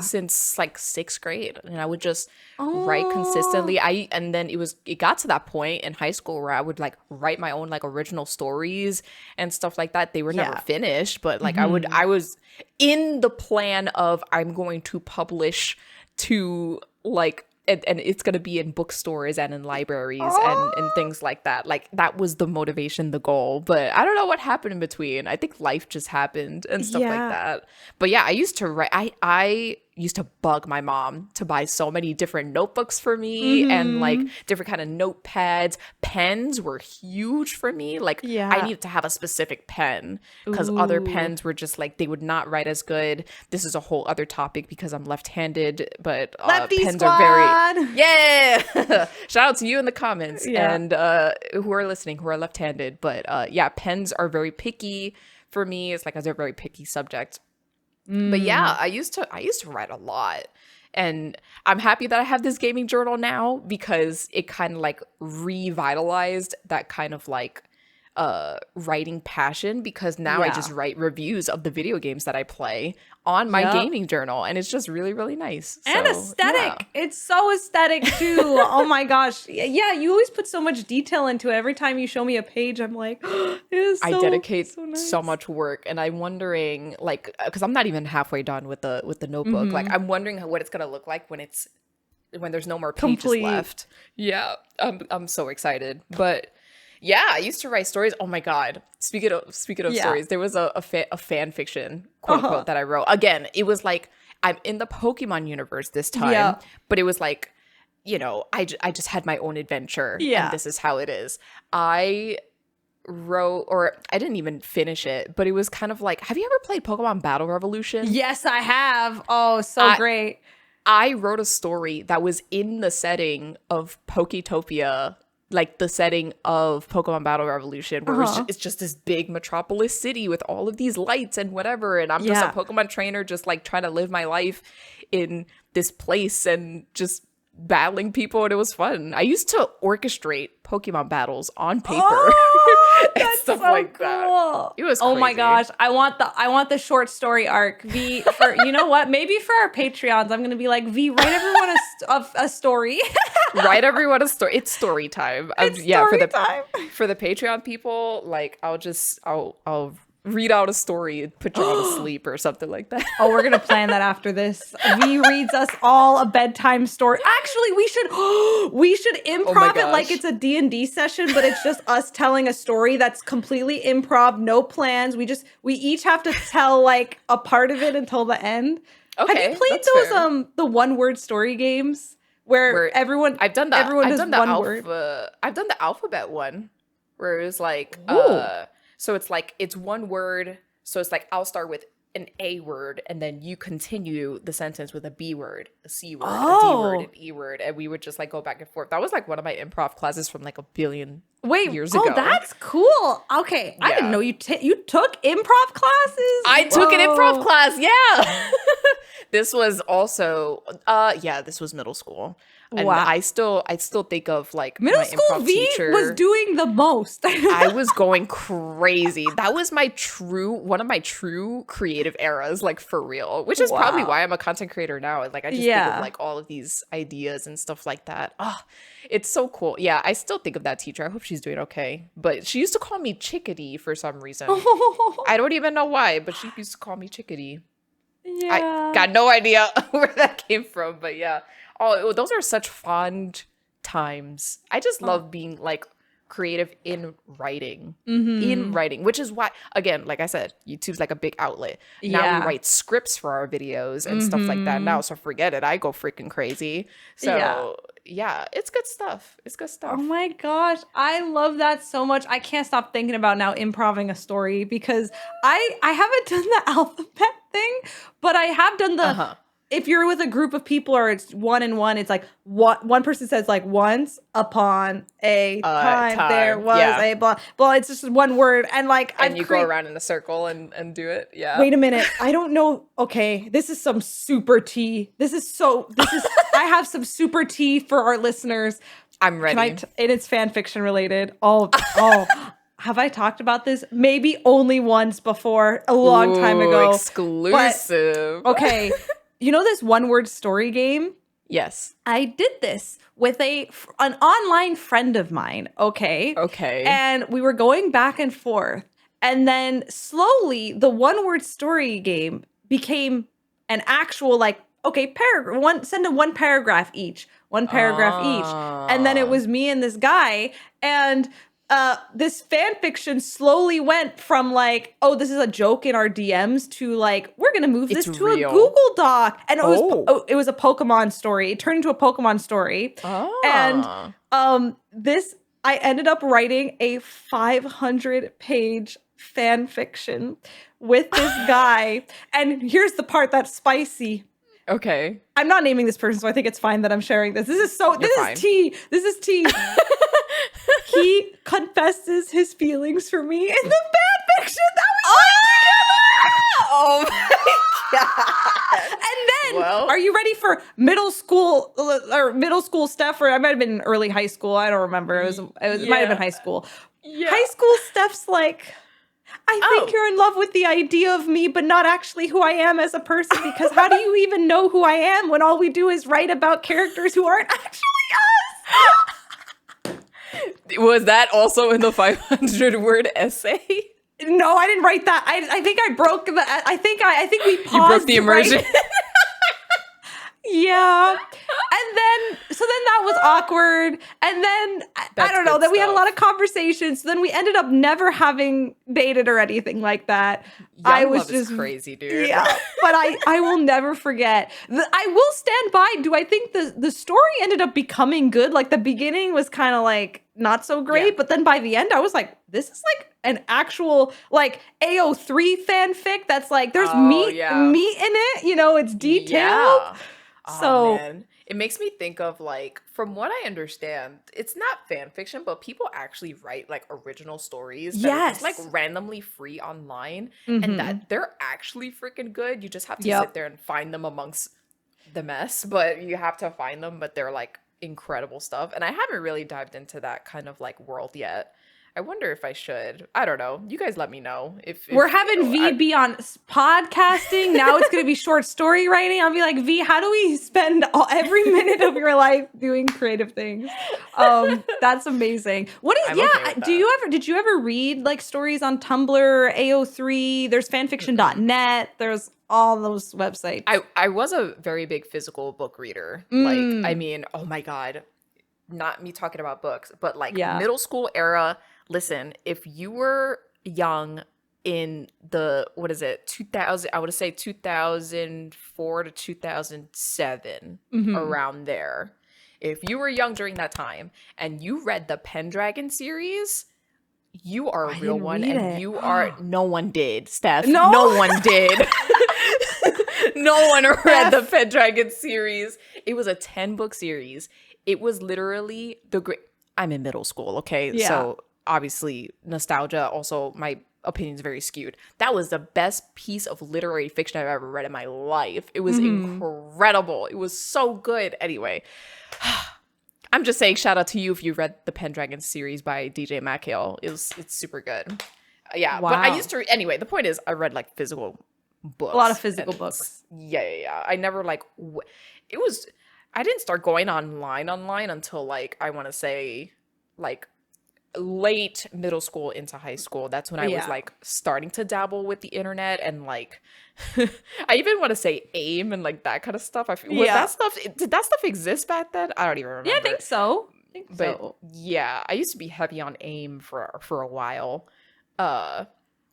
since like 6th grade, and I would just write consistently. And then it got to that point in high school where I would like write my own like original stories and stuff like that. They were never finished, but like I was in the plan of, I'm going to publish to like, and it's going to be in bookstores and in libraries and things like that. Like, that was the motivation, the goal. But I don't know what happened in between. I think life just happened and stuff like that. But yeah, I used to write. I used to bug my mom to buy so many different notebooks for me and like different kind of notepads. Pens were huge for me. Like, I needed to have a specific pen because other pens were just like, they would not write as good. This is a whole other topic because I'm left-handed, but pens are very... Yeah! Shout out to you in the comments and who are listening, who are left-handed. But yeah, pens are very picky for me. It's like a very picky subject. But yeah, I used to write a lot, and I'm happy that I have this gaming journal now because it kind of like revitalized that kind of like writing passion, because now I just write reviews of the video games that I play on my gaming journal, and it's just really, really nice. And aesthetic. Yeah. It's so aesthetic too. Oh my gosh. Yeah, you always put so much detail into it. Every time you show me a page, I'm like, it is so, I dedicate so nice. So much work, and I'm wondering, like, because I'm not even halfway done with the notebook. Like, I'm wondering what it's gonna look like when there's no more pages left. Yeah, I'm so excited. But yeah, I used to write stories. Oh my god! Speaking of stories, there was a fan fiction, quote unquote, that I wrote. Again, it was like I'm in the Pokemon universe this time, but it was like, you know, I just had my own adventure, and this is how it is. I wrote, or I didn't even finish it, but it was kind of like, have you ever played Pokemon Battle Revolution? Yes, I have. Oh, so great. I wrote a story that was in the setting of Poketopia, like the setting of Pokemon Battle Revolution, where it's just this big metropolis city with all of these lights and whatever, and I'm just a Pokemon trainer just like trying to live my life in this place and just battling people, and it was fun. I used to orchestrate Pokemon battles on paper. That's stuff so like cool. That. It was crazy. Oh my gosh, I want the short story arc. Vee, for you know what? Maybe for our Patreons, I'm gonna be like, Vee, write everyone a story. Write everyone a story. It's story time. It's story time. For the Patreon people, like I'll read out a story and put you on to sleep or something like that. Oh, we're gonna plan that after this. Vee reads us all a bedtime story. Actually, we should improv it like it's a D&D session, but it's just us telling a story that's completely improv, no plans. We each have to tell like a part of it until the end. Okay, have you played those fair. The one word story games where everyone I've done that. Everyone I've does done the one word. I've done the alphabet one where it was like so it's like, it's one word. So it's like, I'll start with an A word, and then you continue the sentence with a B word, a C word, a D word, an E word. And we would just like go back and forth. That was like one of my improv classes from like a billion years ago. Oh, that's cool. Okay. I didn't know you took improv classes. I took an improv class. Yeah. This was also, this was middle school. And wow. I still think of like middle my school improv Vee teacher was doing the most. I was going crazy. That was one of my true creative eras, like for real, which is probably why I'm a content creator now. Like I just think of like all of these ideas and stuff like that. Oh, it's so cool. Yeah, I still think of that teacher. I hope she's doing okay. But she used to call me Chickadee for some reason. I don't even know why, but she used to call me Chickadee. Yeah. I got no idea where that came from, but yeah. Oh, those are such fond times. I just love being like creative in writing, which is why, again, like I said, YouTube's like a big outlet. Now we write scripts for our videos and stuff like that now. So forget it. I go freaking crazy. So yeah, it's good stuff. It's good stuff. Oh my gosh. I love that so much. I can't stop thinking about now improving a story because I haven't done the alphabet thing, but I have done the if you're with a group of people or it's one and one, it's like one person says like once upon a time there was a blah blah. It's just one word and like and you go around in a circle and do it. Yeah. Wait a minute. I don't know. Okay, this is some super tea. I have some super tea for our listeners. I'm ready. And it's fan fiction related. Oh. Have I talked about this? Maybe only once before, a long time ago. Exclusive. But, okay. You know this one word story game? Yes. I did this with an online friend of mine. Okay. And we were going back and forth. And then slowly the one word story game became an actual like, okay, send one paragraph each. And then it was me and this guy. And this fan fiction slowly went from like, oh, this is a joke in our DMs to like, we're gonna move this to a Google Doc, and it was a Pokemon story. It turned into a Pokemon story, and I ended up writing a 500-page fan fiction with this guy, and here's the part that's spicy. Okay, I'm not naming this person, so I think it's fine that I'm sharing this. This is tea. This is tea. He confesses his feelings for me in the fan fiction that we wrote together. Oh my god! And then, are you ready for middle school Steph? Or I might have been in early high school. I don't remember. It might have been high school. Yeah. High school Steph's like, I think you're in love with the idea of me, but not actually who I am as a person. Because how do you even know who I am when all we do is write about characters who aren't actually us? Was that also in the 500-word essay? No, I didn't write that. I think I broke the. I think we paused. You broke the immersion. Yeah. And then that was awkward. And then I don't know, good then we had a stuff. lot of conversations. Then we ended up never having dated or anything like that. I Young was love is just crazy, dude. Yeah. But I will never forget. I will stand by. Do I think the story ended up becoming good? Like the beginning was kind of like not so great, Yeah. but then by the end I was like, this is like an actual like AO3 fanfic that's like there's meat in it, you know, it's detailed. Yeah. So Man. It makes me think of like, from what I understand, it's not fan fiction, but people actually write like original stories that are just like Yes. randomly free online, Mhm. and that they're actually freaking good. You just have to Yep. sit there and find them amongst the mess, but you have to find them, but they're like incredible stuff. And I haven't really dived into that kind of like world yet. I wonder if I should. I don't know. You guys let me know if We're having V be on podcasting. Now it's going to be short story writing. I'll be like, V, how do we spend every minute of your life doing creative things? That's amazing. What is, I'm yeah. okay with Did you ever read like stories on Tumblr, AO3? There's fanfiction.net. There's all those websites. I was a very big physical book reader. Like, I mean, oh my God, not me talking about books, but like middle school era. Listen, if you were young in the, 2000, I would say 2004 to 2007, around there. If you were young during that time and you read the Pendragon series, you are a real one, and you are, no one did, Steph. No one did. No one read the Pendragon series. It was a 10-book series. It was literally the great. I'm in middle school, okay? Yeah. So obviously nostalgia, also my opinion's very skewed. That was the best piece of literary fiction I've ever read in my life. It was incredible. It was so good. Anyway, I'm just saying shout out to you if you read the Pendragon series by DJ MacHale. It's super good. Yeah, Wow. but I used to anyway, the point is I read like physical books. A lot of physical books. Yeah. I never like it was I didn't start going online until like I want to say like late middle school into high school. That's when I was like starting to dabble with the internet and like I even want to say AIM and like that kind of stuff. Did that stuff exist back then? I don't even remember. Yeah, I think so. Yeah, I used to be heavy on AIM for a while. I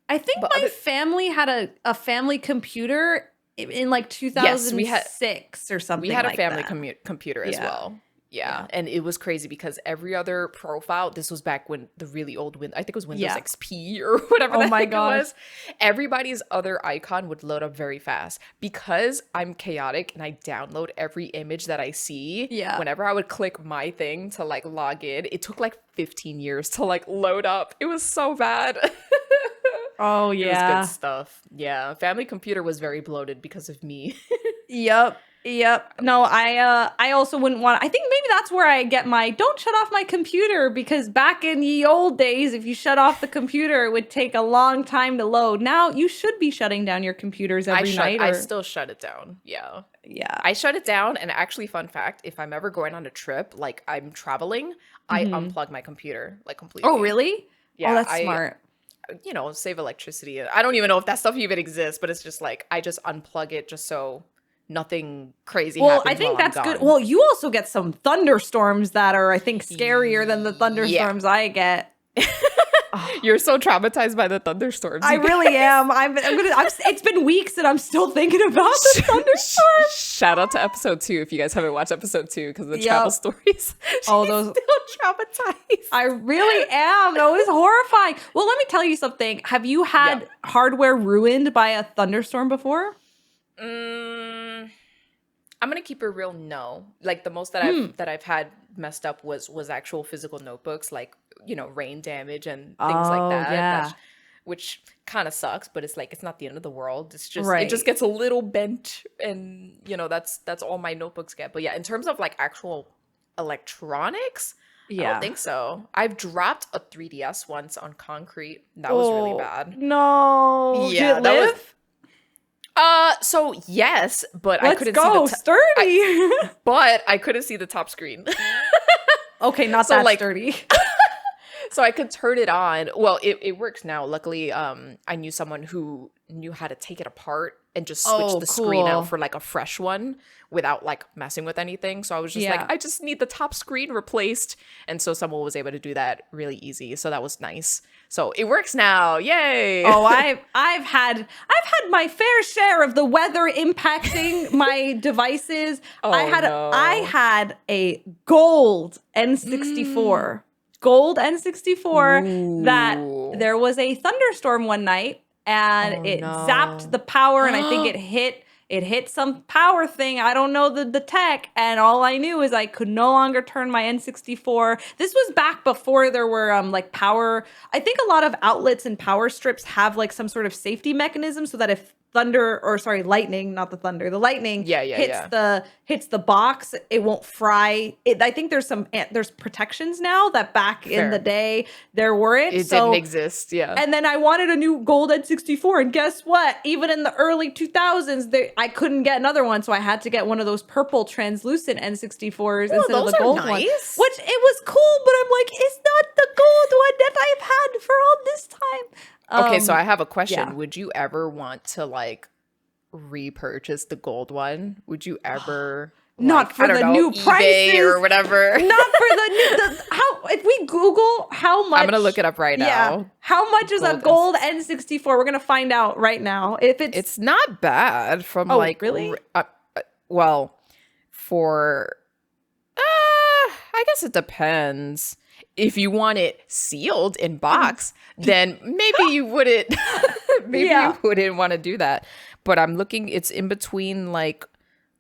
think my family had a family computer in like 2006 or something. We had like a family that. computer as well. Yeah, and it was crazy because every other profile, this was back when the really old I think it was Windows XP or whatever the heck it was. Everybody's other icon would load up very fast. Because I'm chaotic and I download every image that I see. Yeah. Whenever I would click my thing to like log in, it took like 15 years to like load up. It was so bad. Oh yeah. It was good stuff. Yeah. Family computer was very bloated because of me. Yep. No, I also wouldn't want. I think maybe that's where I get my don't shut off my computer, because back in the old days, if you shut off the computer, it would take a long time to load. Now you should be shutting down your computers every night. I still shut it down. Yeah. I shut it down, and actually, fun fact: if I'm ever going on a trip, like I'm traveling, I unplug my computer like completely. Oh, really? Yeah. Oh, that's smart. You know, save electricity. I don't even know if that stuff even exists, but it's just like I just unplug it just so nothing crazy happens. I think that's good. Well, you also get some thunderstorms that are, I think, scarier than the thunderstorms I get. You're so traumatized by the thunderstorms. I really am. It's been weeks and I'm still thinking about the thunderstorms. Shout out to episode 2 if you guys haven't watched episode 2 because of the travel stories. Oh, those still traumatized. I really am. That was horrifying. Well, let me tell you something. Have you had hardware ruined by a thunderstorm before? I'm gonna keep it real. No, like the most that I've had messed up was actual physical notebooks, like, you know, rain damage and things like that. Yeah. Which kind of sucks, but it's like it's not the end of the world. It's just it just gets a little bent, and you know that's all my notebooks get. But yeah, in terms of like actual electronics, I don't think so. I've dropped a 3DS once on concrete. That was really bad. No. Yeah, did it live? So yes, but Let's I couldn't go. see Sturdy. but I couldn't see the top screen. Okay, not so that like, sturdy. So I could turn it on. Well, it works now. Luckily, I knew someone who knew how to take it apart and just switch the screen cool. out for like a fresh one without like messing with anything. So I was just like, I just need the top screen replaced. And so someone was able to do that really easy. So that was nice. So it works now. Yay. Oh, I've had my fair share of the weather impacting my devices. I had a gold N64. Gold N64 that there was a thunderstorm one night and it zapped the power and I think it hit some power thing. I don't know the tech. And all I knew is I could no longer turn my N64. This was back before there were like power. I think a lot of outlets and power strips have like some sort of safety mechanism so that if lightning, not the thunder, the lightning hits the box, it won't fry. I think there's protections now that back in the day there weren't. It didn't exist, yeah. And then I wanted a new gold N64, and guess what? Even in the early 2000s, I couldn't get another one, so I had to get one of those purple translucent N64s instead of the gold one. Which it was cool, but I'm like, it's not the gold one that I've had for all this time. Okay, so I have a question. Yeah. Would you ever want to like repurchase the gold one? Would you ever not for the new prices or whatever? Not for the new how if we Google how much I'm gonna look it up right now. How much is a gold N64? We're gonna find out right now. If it's not bad from really? Well, for I guess it depends. If you want it sealed in box, then maybe you wouldn't. You wouldn't want to do that. But I'm looking; it's in between like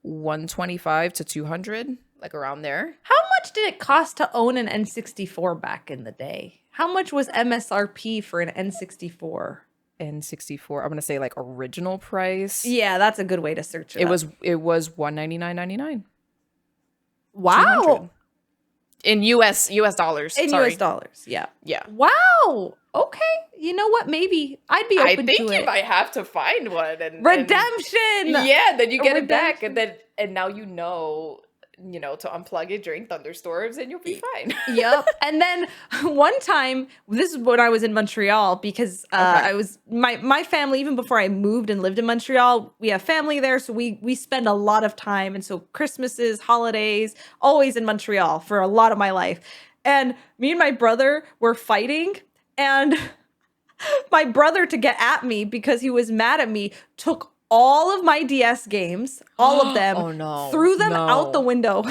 125 to 200, like around there. How much did it cost to own an N64 back in the day? How much was MSRP for an N64? N64. I'm gonna say like original price. Yeah, that's a good way to search it. It was $199.99. Wow. 200. In US dollars. US dollars, yeah. Yeah. Wow. Okay. You know what? Maybe I'd be open to it. I think you might have to find one. Redemption! Then you get it back. And now you know to unplug it during thunderstorms and you'll be fine. Yep. And then one time, this is when I was in Montreal because I was my family, even before I moved and lived in Montreal, we have family there. So we spend a lot of time. And so Christmases, holidays, always in Montreal for a lot of my life. And me and my brother were fighting, and my brother, to get at me because he was mad at me, took all of my DS games, all of them, threw them out the window.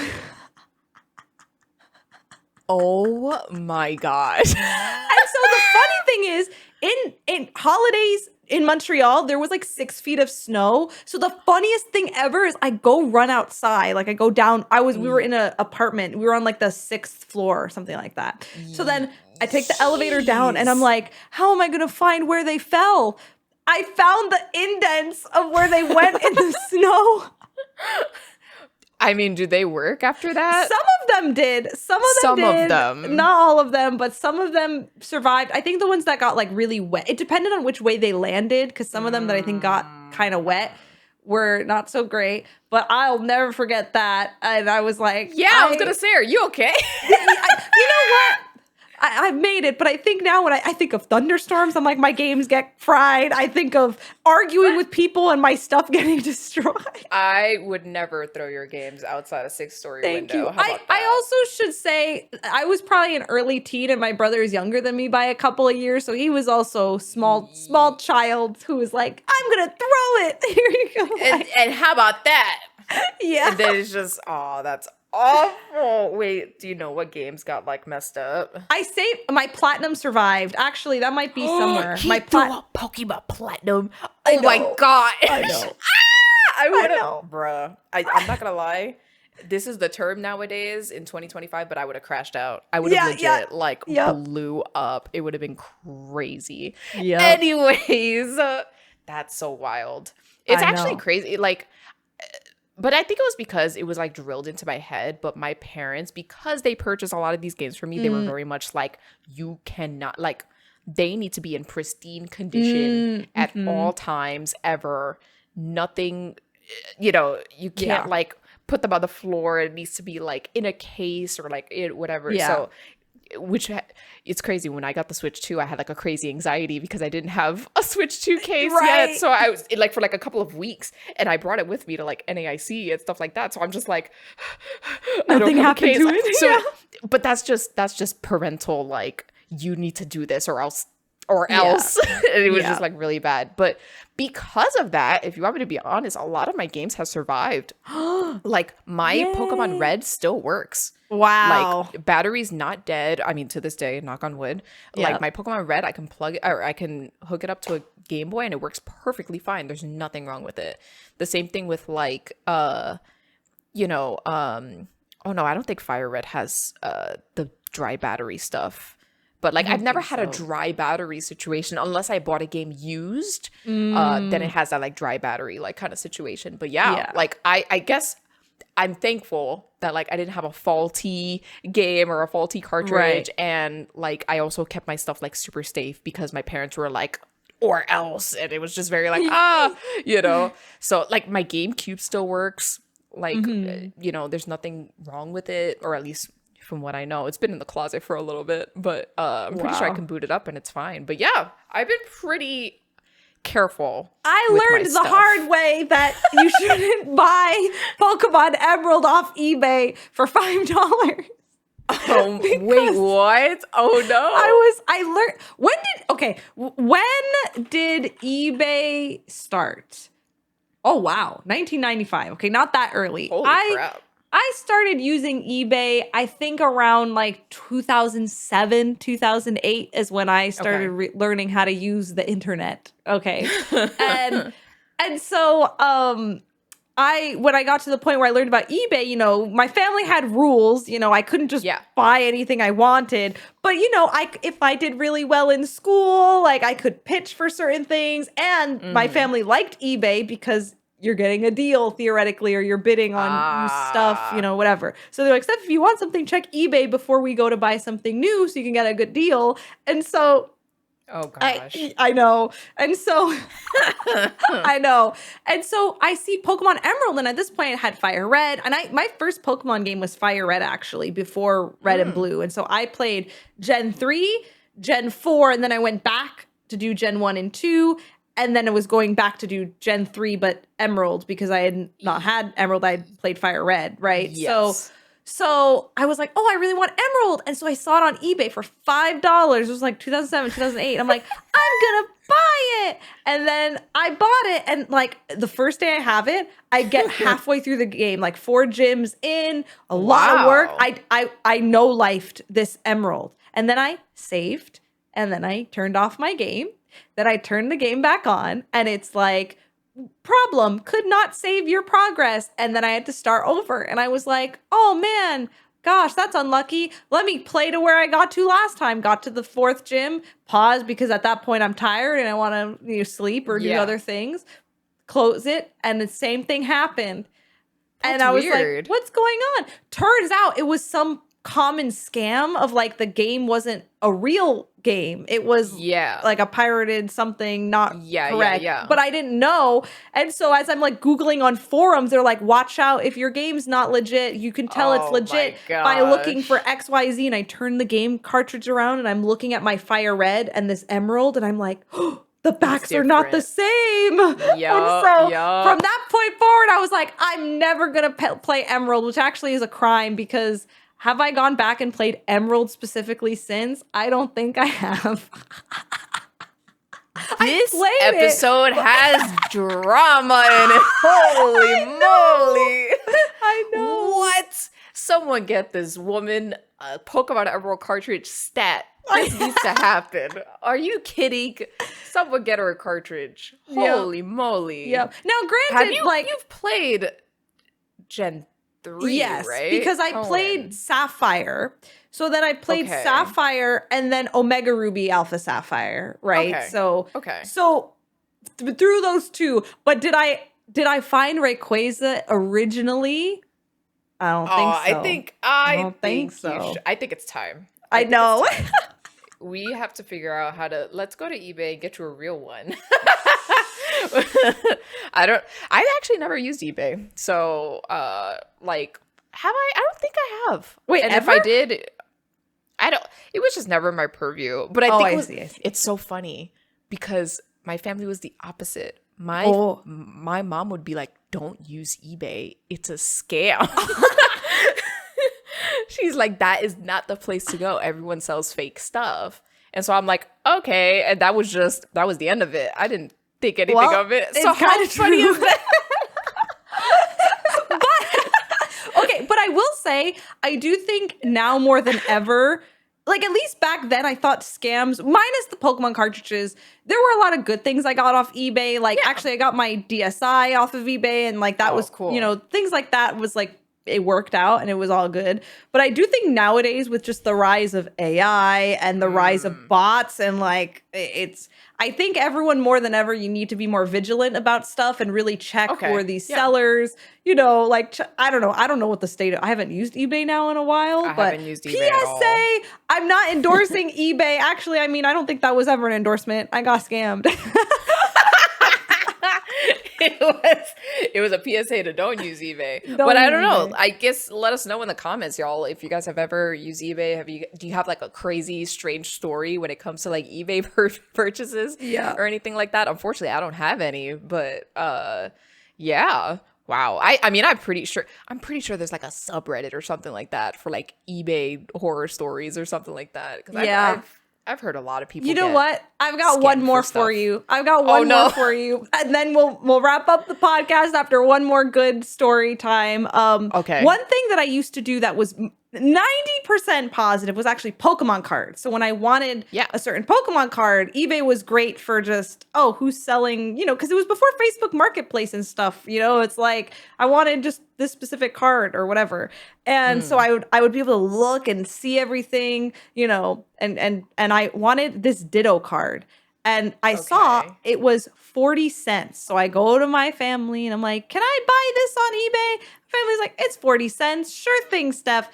Oh my gosh. And so the funny thing is, in holidays in Montreal, there was like 6 feet of snow. So the funniest thing ever is I go run outside. Like I go down. We were in an apartment. We were on like the 6th floor or something like that. So then I take the elevator down and I'm like, how am I going to find where they fell? I found the indents of where they went in the snow. I mean, do they work after that? Some of them did. Some of them. Not all of them, but some of them survived. I think the ones that got like really wet, it depended on which way they landed, because some of them that I think got kind of wet were not so great. But I'll never forget that. And I was like, I was going to say, are you okay? You know what? I've made it, but I think now when I think of thunderstorms, I'm like, my games get fried. I think of arguing with people and my stuff getting destroyed. I would never throw your games outside a 6-story window. Thank you. How about that? I also should say I was probably an early teen, and my brother is younger than me by a couple of years, so he was also small child who was like, I'm gonna throw it. Here you go. And how about that? Yeah. And then it's just, that's awful. Wait, do you know what games got like messed up? I saved my platinum survived. Actually, that might be somewhere. My Pokemon Platinum. Oh my god. I know. I would have, bruh. I'm not gonna lie. This is the term nowadays in 2025, but I would have crashed out. I would have blew up. It would have been crazy. Yeah. Anyways, that's so wild. It's actually crazy. Like, but I think it was because it was like drilled into my head. But my parents, because they purchased a lot of these games for me, they were very much like, you cannot, like, they need to be in pristine condition at all times, ever. Nothing, you can't like put them on the floor. It needs to be like in a case or like whatever. Yeah. So it's crazy. When I got the Switch 2, I had like a crazy anxiety because I didn't have a Switch 2 case yet. So I was like for like a couple of weeks, and I brought it with me to like NAIC and stuff like that. So I'm just like, nothing happened to it. So, but that's just parental, like, you need to do this or else. And it was just like really bad. But because of that, if you want me to be honest, a lot of my games have survived. Like my Pokemon Red still works. Wow. Like battery's not dead. I mean, to this day, knock on wood. Like my Pokemon Red, I can plug it, or I can hook it up to a Game Boy and it works perfectly fine. There's nothing wrong with it. The same thing with like oh no, I don't think Fire Red has the dry battery stuff. But like I've never had a dry battery situation unless I bought a game used. Then it has that like dry battery like kind of situation. But like I guess I'm thankful that like I didn't have a faulty game or a faulty cartridge, and like I also kept my stuff like super safe because my parents were like, or else, and it was just very like So like my GameCube still works. Like there's nothing wrong with it, or at least from what I know. It's been in the closet for a little bit, but I'm pretty sure I can boot it up and it's fine. But yeah, I've been pretty careful. I learned the hard way that you shouldn't buy Pokemon Emerald off eBay for $5. Oh, wait, what? Oh no. I learned when did eBay start? Oh wow, 1995. Okay, not that early. Holy crap. I started using eBay, I think around like 2007, 2008 is when I started learning how to use the internet. Okay. and so when I got to the point where I learned about eBay, my family had rules, I couldn't just buy anything I wanted. But, if I did really well in school, like I could pitch for certain things, and my family liked eBay because you're getting a deal theoretically, or you're bidding on new stuff, whatever. So they're like, Steph, if you want something, check eBay before we go to buy something new so you can get a good deal. And so oh gosh. I know. And so I know. And so I see Pokemon Emerald, and at this point it had Fire Red. And my first Pokemon game was Fire Red actually, before Red and Blue. And so I played Gen 3, Gen 4, and then I went back to do Gen 1 and 2. And then it was going back to do Gen 3, but Emerald, because I had not had Emerald. I had played Fire Red, right? Yes. So I was like, oh, I really want Emerald. And so I saw it on eBay for $5. It was like 2007, 2008. I'm like, I'm going to buy it. And then I bought it. And like the first day I have it, I get halfway through the game, like 4 gyms in, a lot of work. I no-lifed this Emerald. And then I saved, and then I turned off my game. Then I turned the game back on, and it's like, problem, could not save your progress. And then I had to start over. And I was like, oh man, gosh, that's unlucky. Let me play to where I got to last time. Got to the 4th gym, pause because at that point I'm tired and I want to sleep or do other things. Close it, and the same thing happened. That's and I was weird. like, what's going on? Turns out it was some common scam of like the game wasn't a real game. It was like a pirated something, not correct. But I didn't know. And so as I'm like Googling on forums, they're like, watch out, if your game's not legit, you can tell it's legit by looking for XYZ. And I turn the game cartridge around and I'm looking at my Fire Red and this Emerald, and I'm like, oh, the backs are not the same. And so from that point forward, I was like, I'm never going to play Emerald, which actually is a crime, because have I gone back and played Emerald specifically since? I don't think I have. This episode has drama in it. Holy moly. I know. What? Someone get this woman a Pokemon Emerald cartridge stat. This needs to happen. Are you kidding? Someone get her a cartridge. Holy moly. Yeah. Now, granted, you've played Gen 3, yes, right? Because I played Sapphire. So then I played Sapphire and then Omega Ruby Alpha Sapphire, right? Okay. So through those two, but did I find Rayquaza originally? I don't think so. I don't think so. I think it's time. I know. We have to figure out how to. Let's go to eBay and get you a real one. I've actually never used eBay. So, have I? I don't think I have. Wait, and ever? if I did, It was just never my purview. But I think it's so funny because my family was the opposite. My mom would be like, don't use eBay. It's a scam. She's like, that is not the place to go. Everyone sells fake stuff. And so I'm like, okay. And that was the end of it. I didn't think anything of it. So how funny is that? But I will say, I do think now more than ever, like at least back then, I thought scams, minus the Pokemon cartridges, there were a lot of good things I got off eBay. Like actually I got my DSi off of eBay and like that was cool. You know, things like that was like, it worked out and it was all good. But I do think nowadays with just the rise of AI and the rise of bots and like I think everyone more than ever, you need to be more vigilant about stuff and really check for these sellers, you know, like, I don't know. I don't know what the state of, I haven't used eBay now in a while, but haven't used eBay PSA, I'm not endorsing eBay. Actually, I mean, I don't think that was ever an endorsement. I got scammed. It was a PSA to don't use eBay. But I don't know. I guess let us know in the comments, y'all, if you guys have ever used eBay. Do you have like a crazy, strange story when it comes to like eBay purchases or anything like that? Unfortunately, I don't have any. But yeah. Wow. I mean, I'm pretty sure there's like a subreddit or something like that for like eBay horror stories or something like that. Because I've heard a lot of people. You know what? I've got one more for you. I've got one more for you, and then we'll wrap up the podcast after one more good story time. Okay. One thing that I used to do that was 90% positive was actually Pokemon cards. So when I wanted a certain Pokemon card, eBay was great for just, who's selling, you know, because it was before Facebook Marketplace and stuff, you know, it's like I wanted just this specific card or whatever. And so I would be able to look and see everything, you know, and I wanted this Ditto card. And I saw it was 40 cents. So I go to my family and I'm like, can I buy this on eBay? Family's like, it's 40 cents. Sure thing, Steph.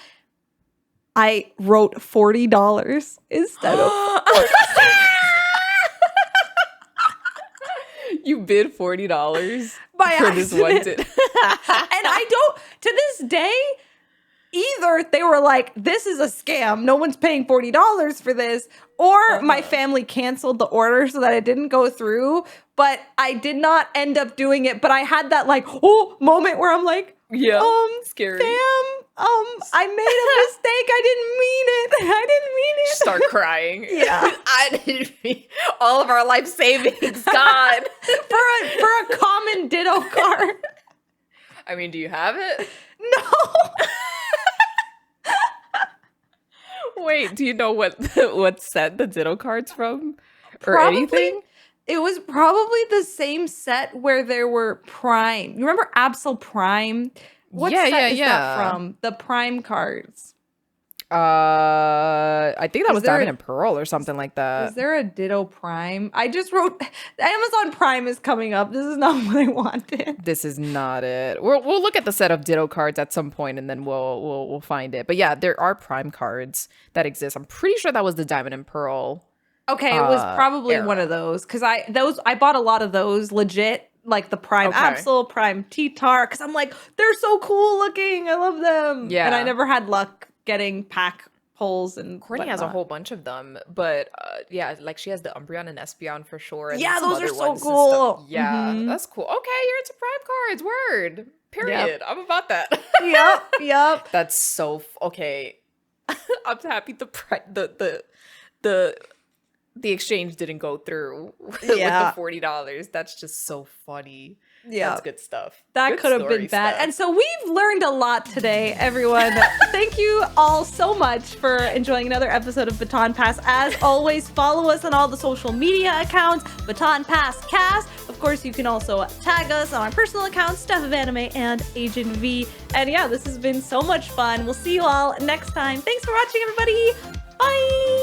I wrote $40 instead of 40 cents. You bid $40 by for this one. And I don't, to this day, either they were like, this is a scam. No one's paying $40 for this. Or my family canceled the order so that it didn't go through. But I did not end up doing it. But I had that like, moment where I'm like, scary. Fam, I made a mistake. I didn't mean it. Start crying. Yeah. I didn't mean all of our life savings gone. for a common Ditto card. I mean, do you have it? No. Wait, do you know what set the Ditto cards from? Or anything? It was probably the same set where there were Prime. You remember Absol Prime? What set is that from? The Prime cards. I think that was Diamond and Pearl or something like that. Is there a Ditto Prime? I just wrote Amazon Prime is coming up. This is not what I wanted. This is not it. We'll look at the set of Ditto cards at some point and then we'll find it. But yeah, there are Prime cards that exist. I'm pretty sure that was the Diamond and Pearl. Okay, it was probably one of those because I bought a lot of those legit, like the Prime Absol, Prime T-Tar, because I'm like, they're so cool looking. I love them. Yeah. And I never had luck getting pack pulls and Courtney has a whole bunch of them, but like she has the Umbreon and Espeon for sure. And those are so cool. Yeah, that's cool. Okay, you're into Prime cards. Word. Period. Yep. I'm about that. Yep. That's so okay. I'm happy the exchange didn't go through with the $40. That's just so funny. Yeah. That's good stuff. That could have been bad. And so we've learned a lot today, everyone. Thank you all so much for enjoying another episode of Baton Pass. As always, follow us on all the social media accounts, Baton Pass Cast. Of course, you can also tag us on our personal accounts, Steph of Anime and Agent V. And yeah, this has been so much fun. We'll see you all next time. Thanks for watching, everybody. Bye.